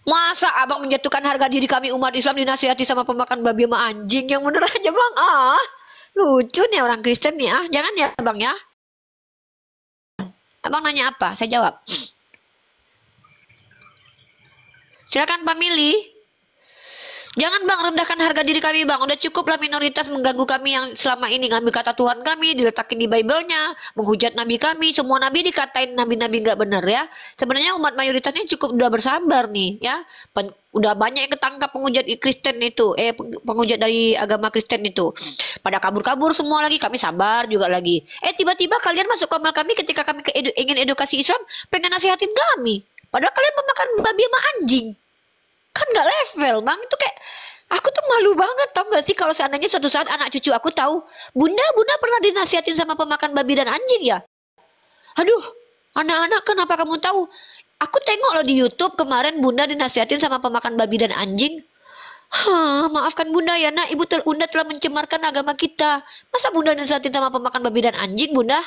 Masa abang menjatuhkan harga diri kami umat Islam dinasihati sama pemakan babi sama anjing? Yang bener aja Bang. Lucu nih orang Kristen nih Jangan ya Bang ya. Abang nanya apa? Saya jawab. Silakan Pak Mili. Jangan Bang rendahkan harga diri kami Bang. Udah cukuplah minoritas mengganggu kami yang selama ini ngambil kata Tuhan kami, diletakin di Bible-nya, menghujat nabi kami. Semua nabi dikatain nabi-nabi nggak benar ya. Sebenarnya umat mayoritasnya cukup udah bersabar nih ya. Udah banyak yang ketangkap penghujat Kristen itu, penghujat dari agama Kristen itu. Pada kabur-kabur semua lagi, kami sabar juga lagi. Tiba-tiba kalian masuk kamar kami ketika kami ingin edukasi Islam, pengen nasihatin kami. Padahal kalian memakan babi sama anjing. Kan gak level Bang. Itu kayak, aku tuh malu banget tau gak sih kalau seandainya suatu saat anak cucu aku tahu, Bunda pernah dinasihatin sama pemakan babi dan anjing ya. Aduh, anak-anak kenapa kamu tahu? Aku tengok loh di YouTube kemarin Bunda dinasihatin sama pemakan babi dan anjing. Maafkan Bunda ya nak, Bunda telah mencemarkan agama kita. Masa Bunda dinasihatin sama pemakan babi dan anjing Bunda?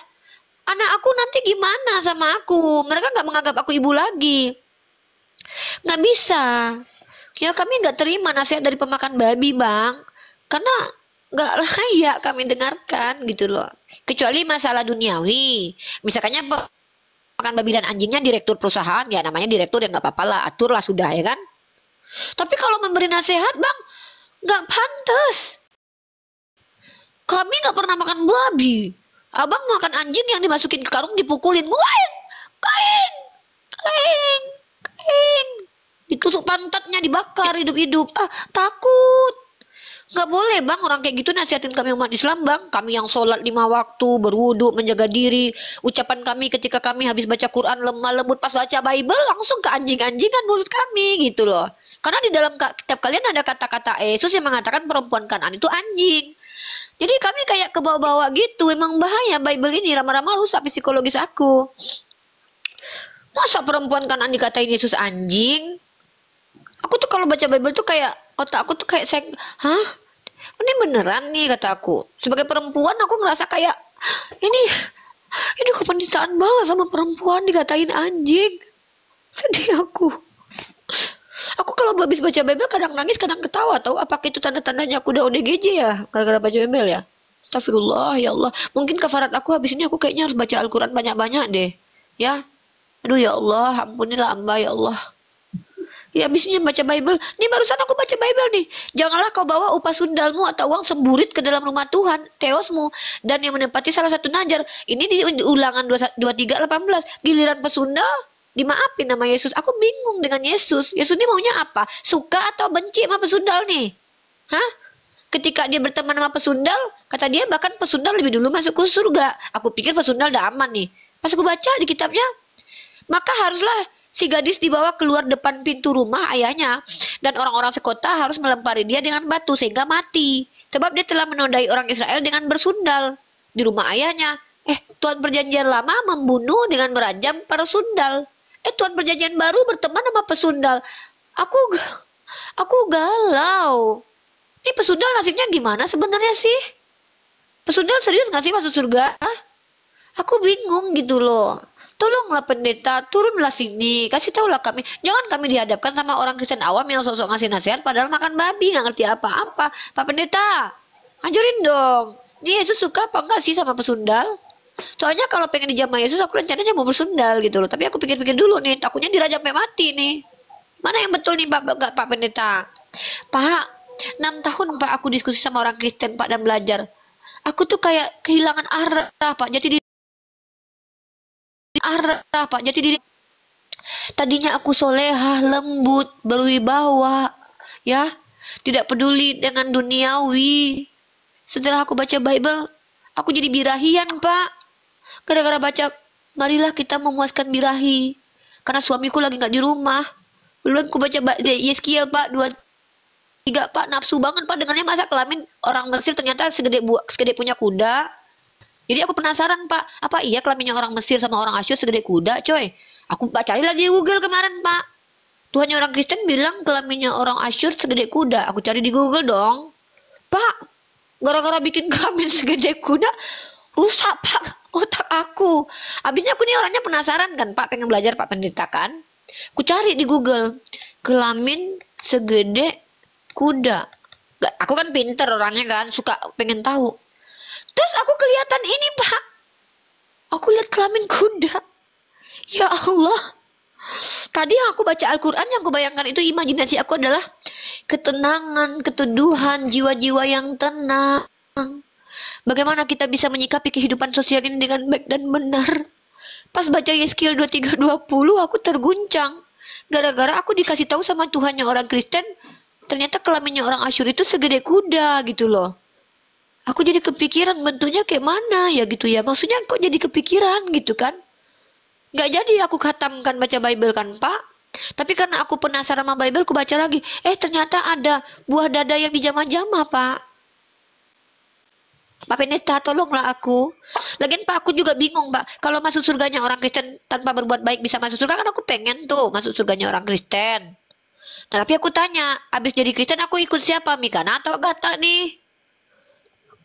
Anak aku nanti gimana sama aku? Mereka gak menganggap aku ibu lagi. Gak bisa. Ya kami gak terima nasihat dari pemakan babi Bang. Karena gak layak kami dengarkan gitu loh. Kecuali masalah duniawi. Misalkannya pemakan babi dan anjingnya direktur perusahaan. Ya namanya direktur ya gak apa-apa lah. Atur lah sudah ya kan. Tapi kalau memberi nasihat Bang, gak pantas. Kami gak pernah makan babi. Abang makan anjing yang dimasukin ke karung dipukulin. Kain. Ditusuk pantatnya, dibakar hidup-hidup. Takut. Gak boleh Bang orang kayak gitu nasihatin kami umat Islam Bang. Kami yang sholat 5 waktu, berwudu, menjaga diri. Ucapan kami ketika kami habis baca Quran lemah lembut, pas baca Bible langsung ke anjing-anjingan mulut kami gitu loh. Karena di dalam kitab kalian ada kata-kata Yesus yang mengatakan perempuan Kanaan itu anjing. Jadi kami kayak ke bawah-bawah gitu. Emang bahaya Bible ini, lama-lama rusak psikologis aku. Masa perempuan Kanaan dikatain Yesus anjing? Aku tuh kalau baca Bible tuh kayak otak aku tuh kayak ini beneran nih kata aku. Sebagai perempuan aku ngerasa kayak ini kepenistaan banget sama perempuan dikatain anjing. Sedih aku. Aku kalau habis baca Bible kadang nangis, kadang ketawa tahu. Apakah itu tanda-tandanya aku udah ODGJ ya? Gara-gara baca Bible ya? Astagfirullah ya Allah. Mungkin kafarat aku habis ini aku kayaknya harus baca Al-Quran banyak-banyak deh. Ya. Aduh ya Allah, ampunilah hamba ya Allah. Ya habisnya baca Bible. Nih barusan aku baca Bible nih. Janganlah kau bawa upah sundalmu atau uang semburit ke dalam rumah Tuhan, teosmu, dan yang menempati salah satu najar. Ini di Ulangan 23:18. Giliran pesundal dimaafin nama Yesus. Aku bingung dengan Yesus. Yesus ini maunya apa? Suka atau benci sama pesundal nih? Ketika dia berteman sama pesundal, kata dia bahkan pesundal lebih dulu masuk ke surga. Aku pikir pesundal udah aman nih. Pas aku baca di kitabnya, maka haruslah si gadis dibawa keluar depan pintu rumah ayahnya. Dan orang-orang sekota harus melempari dia dengan batu sehingga mati. Sebab dia telah menodai orang Israel dengan bersundal di rumah ayahnya. Tuhan perjanjian lama membunuh dengan merajam para sundal. Tuhan perjanjian baru berteman sama pesundal. Aku galau. Ini pesundal nasibnya gimana sebenarnya sih? Pesundal serius gak sih masuk surga? Aku bingung gitu loh. Tolonglah pendeta, turunlah sini, kasih tahulah kami. Jangan kami dihadapkan sama orang Kristen awam yang sosok ngasih nasihat padahal makan babi, gak ngerti apa-apa. Pak pendeta, ajarin dong. Ini Yesus suka apa enggak sih sama pesundal? Soalnya kalau pengen dijamah Yesus aku rencananya mau bersundal gitu loh. Tapi aku pikir-pikir dulu nih, takutnya dirajam sampai mati nih. Mana yang betul nih Pak pendeta? Pak, 6 tahun Pak aku diskusi sama orang Kristen Pak dan belajar. Aku tuh kayak kehilangan arah Pak, jati diri. Tadinya aku solehah, lembut, berwibawa, ya. tidak peduli dengan duniawi. Setelah aku baca Bible, aku jadi birahian, Pak. Gara-gara baca, marilah kita memuaskan birahi. Karena suamiku lagi nggak di rumah. Belum aku baca Yeskiel, Pak, 2:3, Pak. Nafsu banget, Pak, dengannya masa kelamin orang Mesir ternyata segede punya kuda. Jadi aku penasaran, Pak, apa iya kelaminnya orang Mesir sama orang Asyur segede kuda, coy? Aku cari lagi di Google kemarin, Pak. Tuhannya orang Kristen bilang kelaminnya orang Asyur segede kuda. Aku cari di Google dong. Pak, gara-gara bikin kelamin segede kuda, rusak, Pak, otak aku. Abisnya aku nih orangnya penasaran kan, Pak, pengen belajar, Pak Pendeta kan. Aku cari di Google, kelamin segede kuda. Aku kan pinter orangnya kan, suka pengen tahu. Terus aku kelihatan ini, Pak. Aku lihat kelamin kuda. Ya Allah. Tadi yang aku baca Al-Quran, yang aku bayangkan itu imajinasi aku adalah ketenangan, keteduhan, jiwa-jiwa yang tenang. Bagaimana kita bisa menyikapi kehidupan sosial ini dengan baik dan benar. Pas baca Yeskiel 23:20, aku terguncang. Gara-gara aku dikasih tahu sama Tuhannya orang Kristen, ternyata kelaminnya orang Asyur itu segede kuda gitu loh. Aku jadi kepikiran bentuknya kayak mana ya gitu ya. Maksudnya kok jadi kepikiran gitu kan. Gak jadi aku khatamkan baca Bible kan, Pak. Tapi karena aku penasaran sama Bible, aku baca lagi. Ternyata ada buah dada yang dijamah-jamah, Pak. Pak Pendeta, tolonglah aku. Lagian Pak, aku juga bingung, Pak. Kalau masuk surganya orang Kristen tanpa berbuat baik bisa masuk surga, kan aku pengen tuh masuk surganya orang Kristen. Nah, tapi aku tanya, abis jadi Kristen aku ikut siapa? Mikana atau Agatha nih?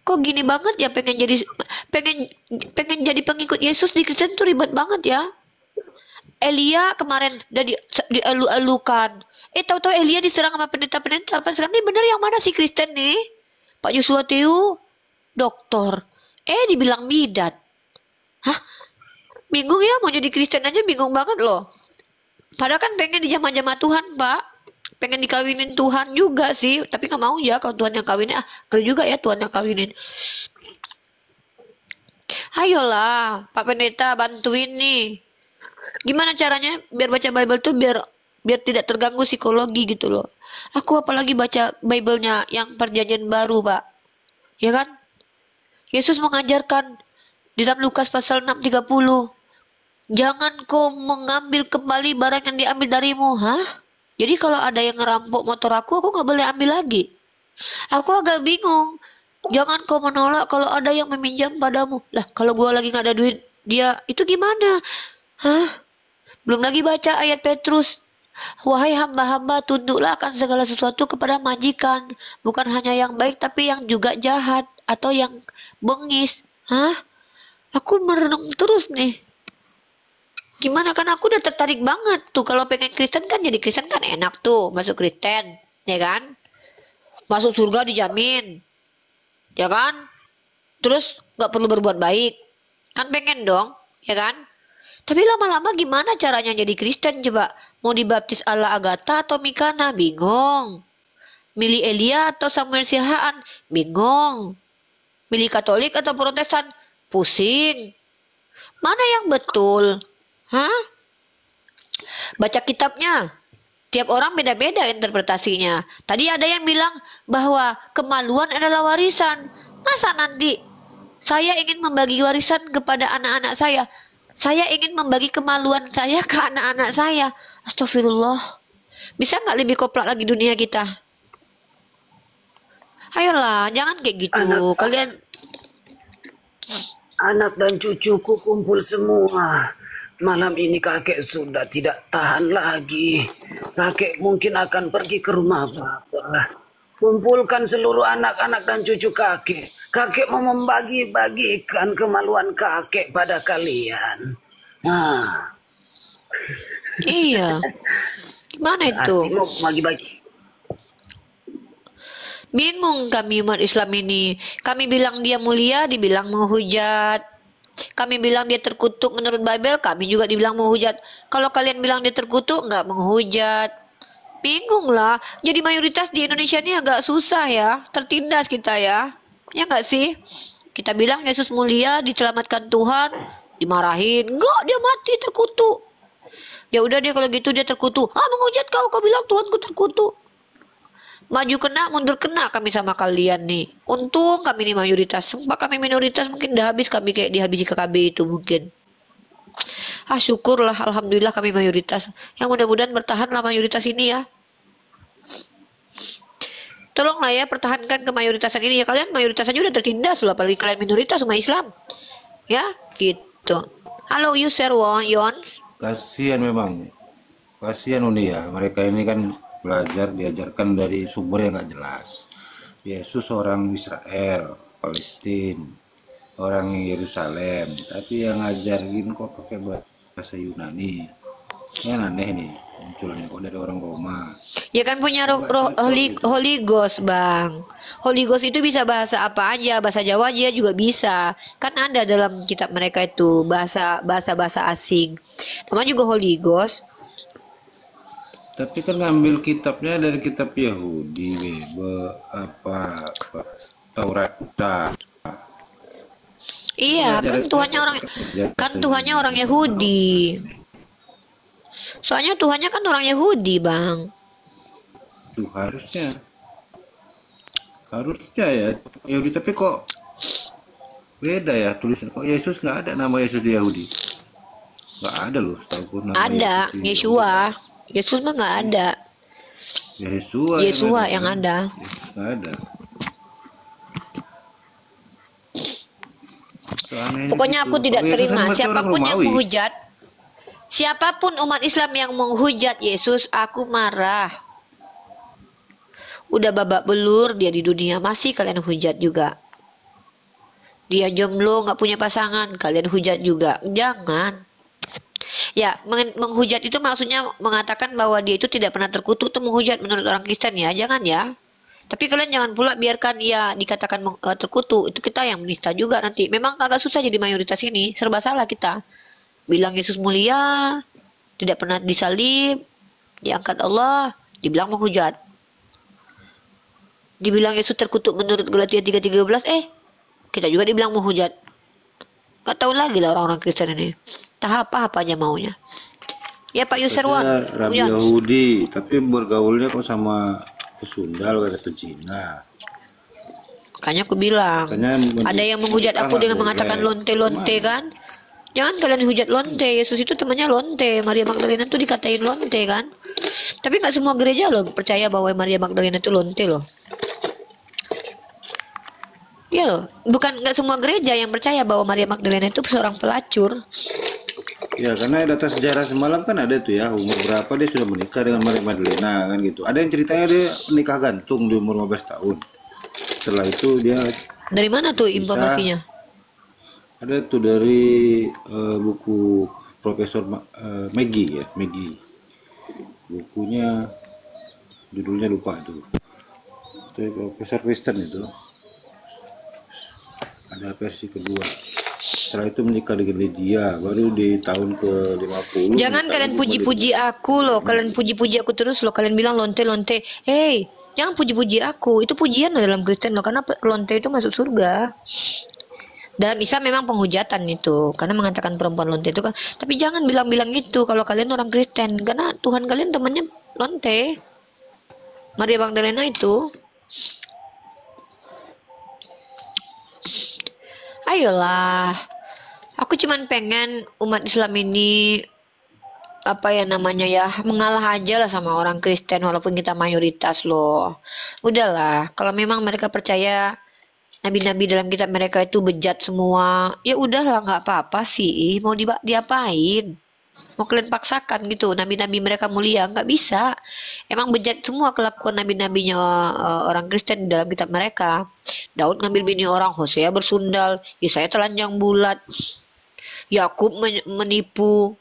Kok gini banget ya pengen jadi pengikut Yesus di Kristen tuh ribet banget ya. Elia kemarin udah dielu-elukan. Tahu-tahu Elia diserang sama pendeta-pendeta. Apa sekarang ini bener yang mana sih Kristen nih? Pak Yosua Tiu, doktor. Dibilang bidat. Hah? Bingung ya, mau jadi Kristen aja bingung banget loh. Padahal kan pengen dijamah-jamah Tuhan, Pak. Pengen dikawinin Tuhan juga sih, tapi nggak mau ya kalau Tuhan yang kawinin. Keren juga ya Tuhan yang kawinin. Ayolah, Pak Pendeta bantuin nih. Gimana caranya biar baca Bible tuh biar tidak terganggu psikologi gitu loh. Aku apalagi baca Bible-nya yang Perjanjian Baru, Pak. Ya kan? Yesus mengajarkan di dalam Lukas pasal 6:30. Jangan kau mengambil kembali barang yang diambil darimu, hah? Jadi kalau ada yang ngerampok motor aku nggak boleh ambil lagi. Aku agak bingung. Jangan kau menolak kalau ada yang meminjam padamu. Lah, kalau gua lagi nggak ada duit, dia itu gimana? Hah? Belum lagi baca ayat Petrus. Wahai hamba-hamba, tunduklah akan segala sesuatu kepada majikan. Bukan hanya yang baik, tapi yang juga jahat. Atau yang bengis. Hah? Aku merenung terus nih. Gimana kan aku udah tertarik banget tuh kalau pengen Kristen kan, jadi Kristen kan enak tuh masuk Kristen, ya kan? Masuk surga dijamin, ya kan? Terus nggak perlu berbuat baik, kan pengen dong, ya kan? Tapi lama-lama gimana caranya jadi Kristen coba? Mau dibaptis ala Agatha atau Mikana? Bingung. Milih Elia atau Samuel Sihaan? Bingung. Milih Katolik atau Protestan? Pusing. Mana yang betul? Hah? Baca kitabnya. Tiap orang beda-beda interpretasinya. Tadi ada yang bilang bahwa kemaluan adalah warisan. Masa nanti saya ingin membagi warisan kepada anak-anak saya. Saya ingin membagi kemaluan saya ke anak-anak saya. Astagfirullah. Bisa nggak lebih koplak lagi dunia kita? Ayolah, jangan kayak gitu. Kalian anak dan cucuku kumpul semua. Malam ini kakek sudah tidak tahan lagi. Kakek mungkin akan pergi ke rumah bapak. Kumpulkan seluruh anak-anak dan cucu kakek. Kakek mau membagi-bagikan kemaluan kakek pada kalian. Nah. Iya. Gimana itu? Mau bagi-bagi. Bingung kami umat Islam ini. Kami bilang dia mulia, dibilang menghujat. Kami bilang dia terkutuk menurut Bible, kami juga dibilang menghujat. Kalau kalian bilang dia terkutuk, nggak menghujat. Bingung lah. Jadi mayoritas di Indonesia ini agak susah ya. Tertindas kita ya. Ya nggak sih? Kita bilang Yesus mulia, diselamatkan Tuhan, dimarahin. Enggak, dia mati terkutuk. Ya udah dia kalau gitu dia terkutuk. Menghujat kau bilang Tuhanku terkutuk. Maju kena, mundur kena kami sama kalian nih. Untung kami ini mayoritas. Sumpah kami minoritas mungkin udah habis kami kayak dihabisi KKB itu mungkin. Syukurlah, alhamdulillah kami mayoritas. Yang mudah-mudahan bertahanlah mayoritas ini ya. Tolonglah ya pertahankan kemayoritasan ini ya. Kalian mayoritas aja udah tertindas loh, apalagi kalian minoritas umat Islam. Ya, gitu. Halo user Yon. Kasihan memang. Kasihan Uni ya. Mereka ini kan belajar diajarkan dari sumber yang nggak jelas. Yesus orang Israel, Palestina, orang Yerusalem, tapi yang ngajarin kok pakai bahasa Yunani. Kan aneh nih munculnya kok dari orang Roma. Ya kan punya Holy Ghost, Bang. Holy Ghost itu bisa bahasa apa aja, bahasa Jawa aja juga bisa. Kan ada dalam kitab mereka itu bahasa asing. Namanya juga Holy Ghost. Tapi kan ngambil kitabnya dari kitab Yahudi, Taurat. Iya, kan Tuhannya orang Yahudi. Soalnya Tuhannya kan orang Yahudi, Bang. Tuh harusnya ya Yahudi, tapi kok beda ya tulisan. Kok Yesus nggak ada nama Yesus di Yahudi? Nggak ada loh, setahu nama ada Yeshua. Yesus mah nggak ada. Yeshua yang ada. Yesus nggak ada. Pokoknya aku tidak terima siapapun umat Islam yang menghujat Yesus, aku marah. Udah babak belur dia di dunia, masih kalian hujat juga. Dia jomblo nggak punya pasangan, kalian hujat juga. Jangan. Ya, menghujat itu maksudnya mengatakan bahwa dia itu tidak pernah terkutuk, itu menghujat menurut orang Kristen ya, jangan ya. Tapi kalian jangan pula biarkan ia dikatakan terkutuk, itu kita yang menista juga nanti. Memang agak susah jadi mayoritas ini, serba salah kita. Bilang Yesus mulia, tidak pernah disalib, diangkat Allah, dibilang menghujat. Dibilang Yesus terkutuk menurut Galatia 3:13, kita juga dibilang menghujat. Gak tahu lagi lah orang-orang Kristen ini. Tahap apa aja maunya. Ya Pak Yusirwan. Rabi Yahudi, tapi bergaulnya kok sama Sundal atau Cina. Makanya aku bilang, ada yang menghujat aku dengan mengatakan lonte-lonte kan. Jangan kalian hujat lonte. Yesus itu temannya lonte. Maria Magdalena itu dikatain lonte kan. Tapi nggak semua gereja loh percaya bahwa Maria Magdalena itu lonte loh. Iya loh, bukan nggak semua gereja yang percaya bahwa Maria Magdalena itu seorang pelacur. Ya karena data sejarah semalam kan ada tuh ya, umur berapa dia sudah menikah dengan Maria Magdalena kan gitu. Ada yang ceritanya dia menikah gantung di umur 15 tahun. Setelah itu dia dari mana tuh informasinya? Ada tuh dari buku Profesor Maggie ya, Maggie. Bukunya judulnya lupa tuh. Itu Profesor Kristen itu. Ada versi kedua. Setelah itu menikah dengan Lydia, baru di tahun ke-50. Jangan kalian puji-puji aku loh, kalian puji-puji aku terus loh, kalian bilang lonte-lonte. Hey, jangan puji-puji aku, itu pujian loh dalam Kristen loh, karena lonte itu masuk surga. Dalam Islam memang penghujatan itu, karena mengatakan perempuan lonte itu kan. Tapi jangan bilang-bilang itu kalau kalian orang Kristen, karena Tuhan kalian temannya lonte. Maria Magdalena itu. Ayolah, aku cuman pengen umat Islam ini apa ya namanya ya, mengalah aja lah sama orang Kristen walaupun kita mayoritas loh. Udahlah, kalau memang mereka percaya nabi-nabi dalam kitab mereka itu bejat semua, ya udahlah nggak apa-apa sih. Mau diapain? Mau kalian paksakan gitu nabi-nabi mereka mulia? Nggak bisa. Emang bejat semua kelakuan nabi-nabinya orang Kristen dalam kitab mereka. Daud ngambil bini orang, Hosea bersundal, Yesaya telanjang bulat, Yakub menipu.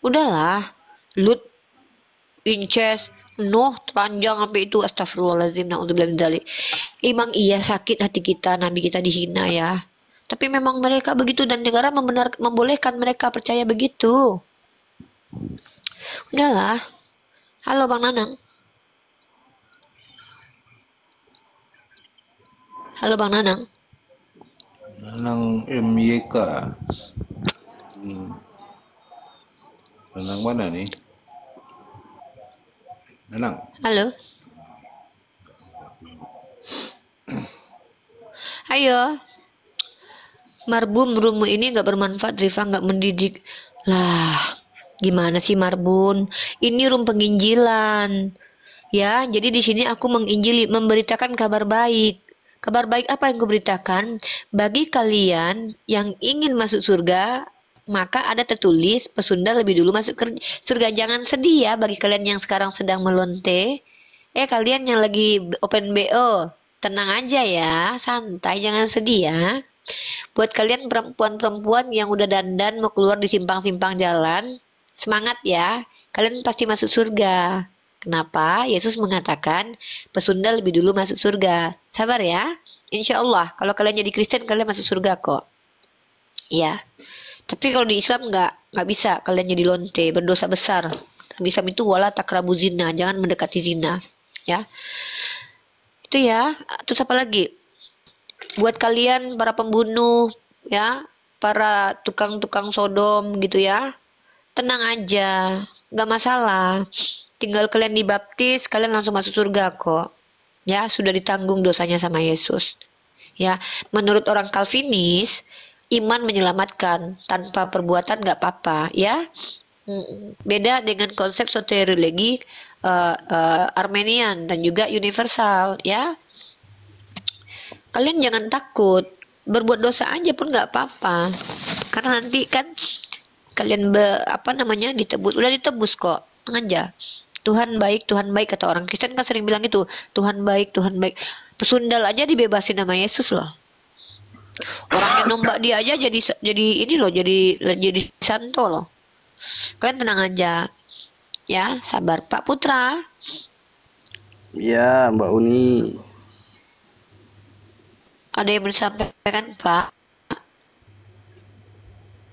Udahlah, Lut incest, Nuh telanjang sampai itu, astagfirullahaladzim, naudzubillah min dzalik. Emang iya sakit hati kita, nabi kita dihina ya. Tapi memang mereka begitu dan negara membolehkan mereka percaya begitu. Udahlah. Halo Bang Nanang. Halo Bang Nanang. Nanang MYK. Nanang mana nih? Nanang. Halo. Ayo. Marbun, rummu ini nggak bermanfaat, Rifa, nggak mendidik. Lah, gimana sih Marbun? Ini room penginjilan. Ya, jadi di sini aku menginjili, memberitakan kabar baik. Kabar baik apa yang kuberitakan? Bagi kalian yang ingin masuk surga, maka ada tertulis pesunda lebih dulu masuk surga. Jangan sedih ya bagi kalian yang sekarang sedang melonte. Kalian yang lagi open BO, tenang aja ya, santai, jangan sedih ya. Buat kalian perempuan-perempuan yang udah dandan mau keluar di simpang-simpang jalan, semangat ya, kalian pasti masuk surga. Kenapa? Yesus mengatakan pesunda lebih dulu masuk surga. Sabar ya, insya Allah kalau kalian jadi Kristen kalian masuk surga kok. Ya, tapi kalau di Islam nggak bisa kalian jadi lonte, berdosa besar. Di Islam itu wala takrabu zina, jangan mendekati zina. Ya, itu ya. Terus apa lagi? Buat kalian para pembunuh, ya, para tukang-tukang sodom gitu ya, tenang aja, nggak masalah. Tinggal kalian dibaptis, kalian langsung masuk surga kok. Ya, sudah ditanggung dosanya sama Yesus. Ya, menurut orang Calvinis, iman menyelamatkan, tanpa perbuatan nggak apa-apa, ya. Beda dengan konsep soteriologi Armenian dan juga universal, ya. Kalian jangan takut, berbuat dosa aja pun nggak apa-apa, karena nanti kan kalian ditebus, udah ditebus kok, tenang aja. Tuhan baik kata orang Kristen kan sering bilang itu, Tuhan baik. Pesundal aja dibebasin sama Yesus loh. Orang yang nombak dia aja jadi ini loh, jadi santo loh. Kalian tenang aja, ya, sabar. Pak Putra. Ya, Mbak Uni. Ada yang mau disampaikan, Pak?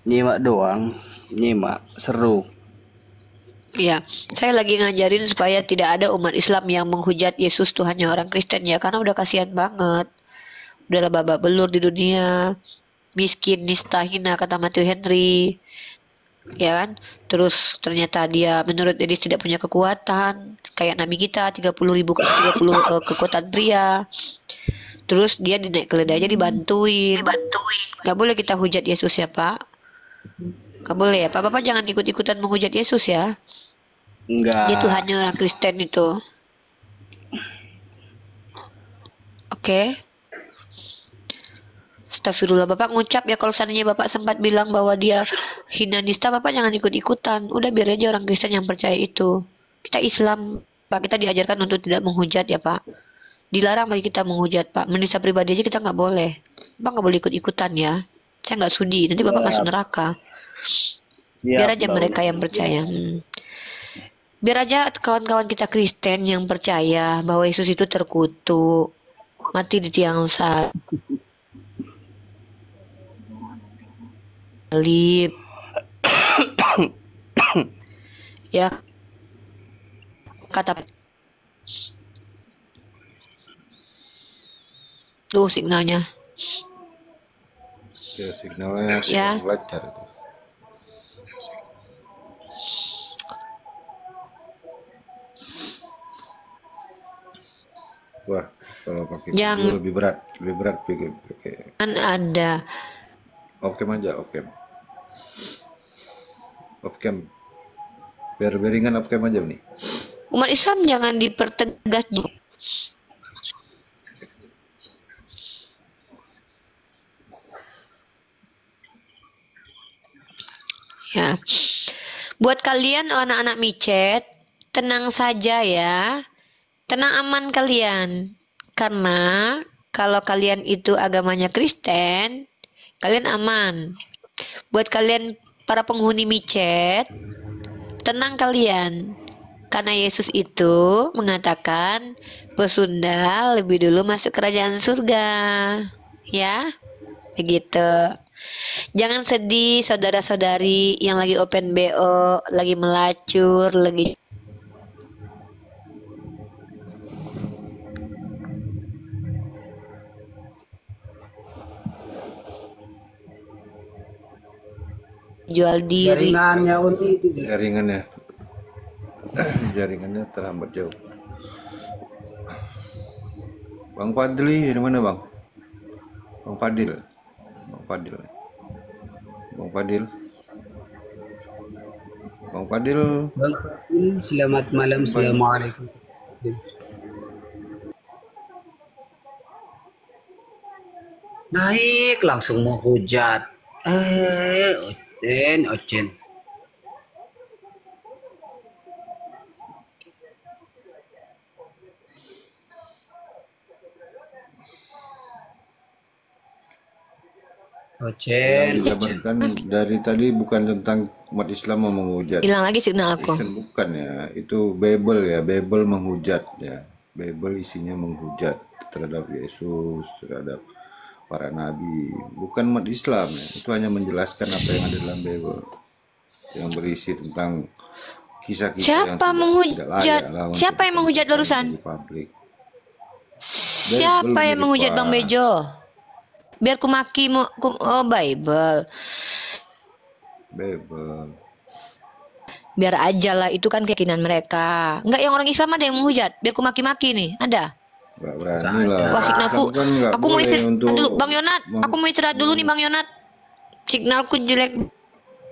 Nyimak doang, nyimak, seru. Ya, saya lagi ngajarin supaya tidak ada umat Islam yang menghujat Yesus Tuhannya orang Kristen ya, karena udah kasihan banget. Udah babak belur di dunia, miskin, nista, hina, kata Matthew Henry. Ya kan? Terus ternyata dia menurut dia tidak punya kekuatan, kayak Nabi kita 30 kekuatan pria. Terus dia dinaik keledai aja dibantuin. Gak boleh kita hujat Yesus ya Pak. Gak boleh ya Pak. Bapak jangan ikut-ikutan menghujat Yesus ya. Enggak. Dia Tuhannya orang Kristen itu. Oke. Astagfirullah, Bapak ngucap ya kalau seandainya Bapak sempat bilang bahwa dia hina nista, Bapak jangan ikut-ikutan. Udah biar aja orang Kristen yang percaya itu. Kita Islam, Pak, kita diajarkan untuk tidak menghujat ya Pak. Dilarang bagi kita menghujat Pak. Menista pribadi aja kita nggak boleh. Bapak nggak boleh ikut-ikutan ya. Saya nggak sudi, nanti Bapak masuk neraka. Biar aja mereka yang percaya. Biar aja kawan-kawan kita Kristen yang percaya bahwa Yesus itu terkutuk, mati di tiang salib. Ya, kata tuh signalnya. Ya, signalnya Ya. lancar itu. Wah, kalau pakai video lebih berat pakai. Kan ada. Off-cam aja, off-cam. Off-cam. Biar ringan off-cam aja nih. Umat Islam jangan dipertegas. Ya. Buat kalian anak-anak micet, tenang saja ya. Tenang aman kalian. Karena kalau kalian itu agamanya Kristen, kalian aman. Buat kalian para penghuni micet, tenang kalian. Karena Yesus itu mengatakan pesunda lebih dulu masuk kerajaan surga. Ya, begitu. Jangan sedih saudara-saudari yang lagi open BO, lagi melacur, lagi jual diri. Jaringannya Uni itu. Jaringannya terhambat jauh. Bang Fadli dari mana Bang? Bang Fadil. Bang Fadil. Bang Fadil. Bang Fadil. Bang Fadil, selamat malam. Assalamualaikum. Naik langsung mau hujat. Ocen. Yang disampaikan dari tadi bukan tentang umat Islam mau menghujat. Hilang lagi signal aku. Kristen bukan ya, itu Bible ya, Bible menghujat ya. Bible isinya menghujat terhadap Yesus, terhadap para nabi, bukan umat Islam ya. Itu hanya menjelaskan apa yang ada dalam Bible yang berisi tentang kisah-kisah Siapa menghujat? Siapa yang menghujat barusan? Siapa yang menghujat Bang Bejo? Biar ku maki Bible. Biar aja lah, itu kan keyakinan mereka. Enggak, yang orang Islam ada yang menghujat. Biar ku maki-maki nih, ada. Gak berani lah. Wah, signalku. Kan Aku mau istirahat untuk dulu, Bang Yonat. Aku mau istirahat dulu nih, Bang Yonat. Signalku jelek.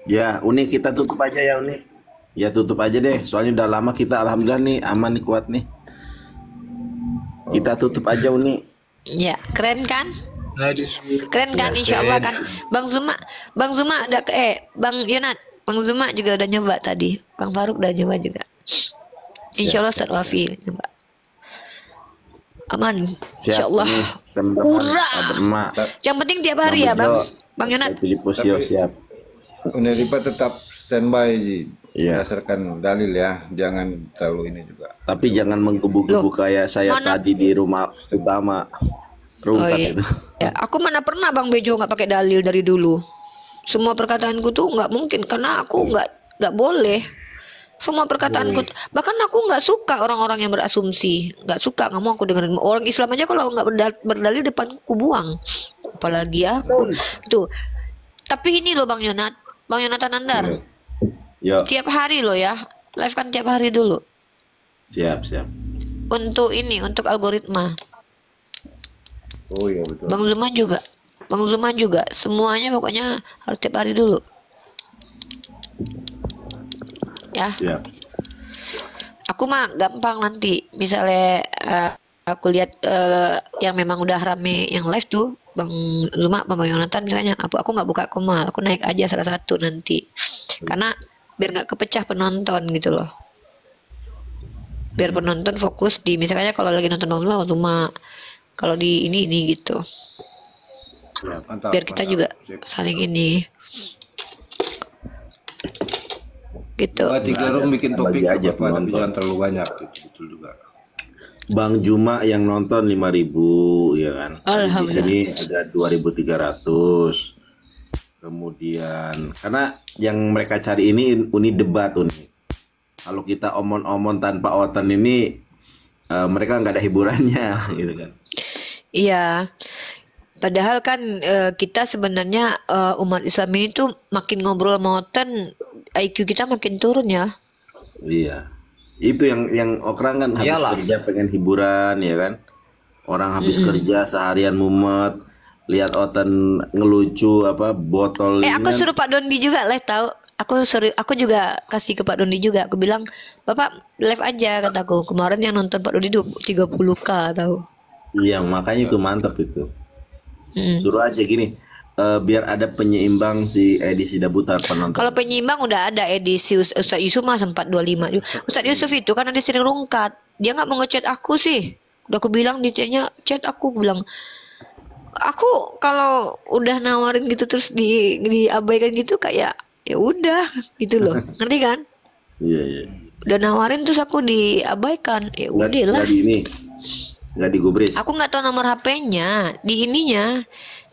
Ya, Uni kita tutup aja ya, Uni. Ya tutup aja deh. Soalnya udah lama kita alhamdulillah nih aman nih, kuat nih. Kita tutup aja, Uni. Ya, keren kan? Keren kan, insya Allah kan. Bang Zuma ada Bang Yonat, Bang Zuma juga udah nyoba tadi. Bang Faruk udah nyoba juga. Insya Allah Ustaz Wafi nyoba. Aman, insya Allah. Kurang. Yang penting tiap hari ya Bang Yonat. Filipus siap. Uneripa tetap standby Ji. Berdasarkan dalil ya, jangan terlalu ini juga. Tapi jangan menggebu-gebu kayak saya tadi di rumah utama. Itu. Ya, aku mana pernah Bang Bejo nggak pakai dalil dari dulu. Semua perkataanku tuh nggak mungkin karena aku nggak boleh. Semua perkataanku, bahkan aku nggak suka orang-orang yang berasumsi, nggak suka, nggak mau aku dengerin. Orang Islam aja kalau nggak berdalil depan aku buang, apalagi aku. Tuh. Tapi ini loh Bang Yonatan Nandar. Tiap hari loh ya, live kan tiap hari dulu. Siap. Untuk untuk algoritma. Oh iya betul. Bang Zuma juga, semuanya pokoknya harus tiap hari dulu. Ya. Aku mah gampang nanti, misalnya aku lihat yang memang udah rame yang live tuh, Bang Zuma, Bang Yonatan misalnya, aku nggak buka komal, aku naik aja salah satu nanti, karena biar nggak kepecah penonton gitu loh. Biar penonton fokus di misalnya kalau lagi nonton Bang Zuma. Kalau di ini gitu, biar kita juga saling ini, gitu. 2-3 room bikin topik aja, tapi jangan terlalu banyak, gitu, betul juga. Bang Juma yang nonton 5.000 ya kan. Di sini ada 2.300. Kemudian karena yang mereka cari ini Uni debat Uni. Kalau kita omon-omon tanpa otan ini mereka nggak ada hiburannya gitu kan. Iya, padahal kan kita sebenarnya umat Islam ini tuh makin ngobrol moten, IQ kita makin turun ya. Iya, itu yang orang kan habis kerja pengen hiburan ya kan. Orang habis kerja seharian mumet, lihat oten ngelucu botol. Aku suruh Pak Dondi juga live tahu. Aku juga kasih ke Pak Dondi juga. Aku bilang, Bapak live aja kataku. Kemarin yang nonton Pak Dondi 30K tahu. Iya, makanya itu mantap itu. Suruh aja gini, biar ada penyeimbang si edisi debutan penonton. Kalau penyeimbang udah ada edisi Ustadz Yusuf mah sempat 25 juga. Ustadz Yusuf itu karena dia sering rungkat, dia nggak mau ngechat aku sih. Udah aku bilang di chat aku bilang, aku kalau udah nawarin gitu terus diabaikan gitu kayak ya udah gitu loh, ngerti kan? Iya. Udah nawarin terus aku diabaikan, ya udah lah. Nggak digubris. Aku nggak tahu nomor HP-nya. Di ininya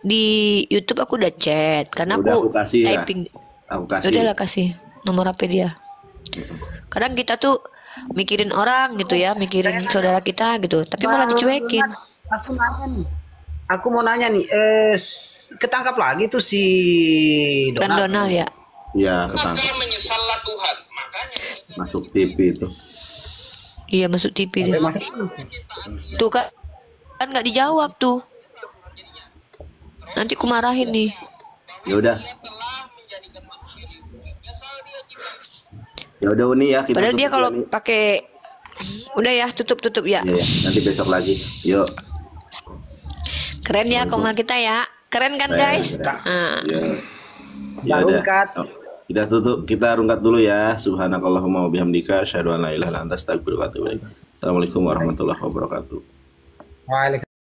di YouTube aku udah chat karena udah aku kasih typing. Aku kasih. Udah lah kasih nomor HP dia. Kadang kita tuh mikirin orang gitu ya, mikirin saudara kita gitu, tapi malah dicuekin. Aku mau nanya nih, ketangkap lagi tuh si Donald ya? Iya, ketangkap. Menyesallah Tuhan, makanya masuk TV itu. Iya, masuk TV dia. Tuh kan nggak dijawab tuh. Nanti ku marahin nih. Ya udah. Ya udah Uni ya, kita Padahal dia tutup kalau ya, Uni. pakai udah ya tutup ya. Iya, ya. Nanti besok lagi. Yuk. Keren ya koma kita ya. Keren kan Keren, guys? keren. Nah. Ya. Kita Ya udah. rungkat. Kita tutup, kita rungkat dulu ya. Subhanakallahumma wa bihamdika asyhadu an la ilaha illa anta astaghfiruka wa atubu ilaik. Assalamualaikum warahmatullahi wabarakatuh. Waalaikumsalam.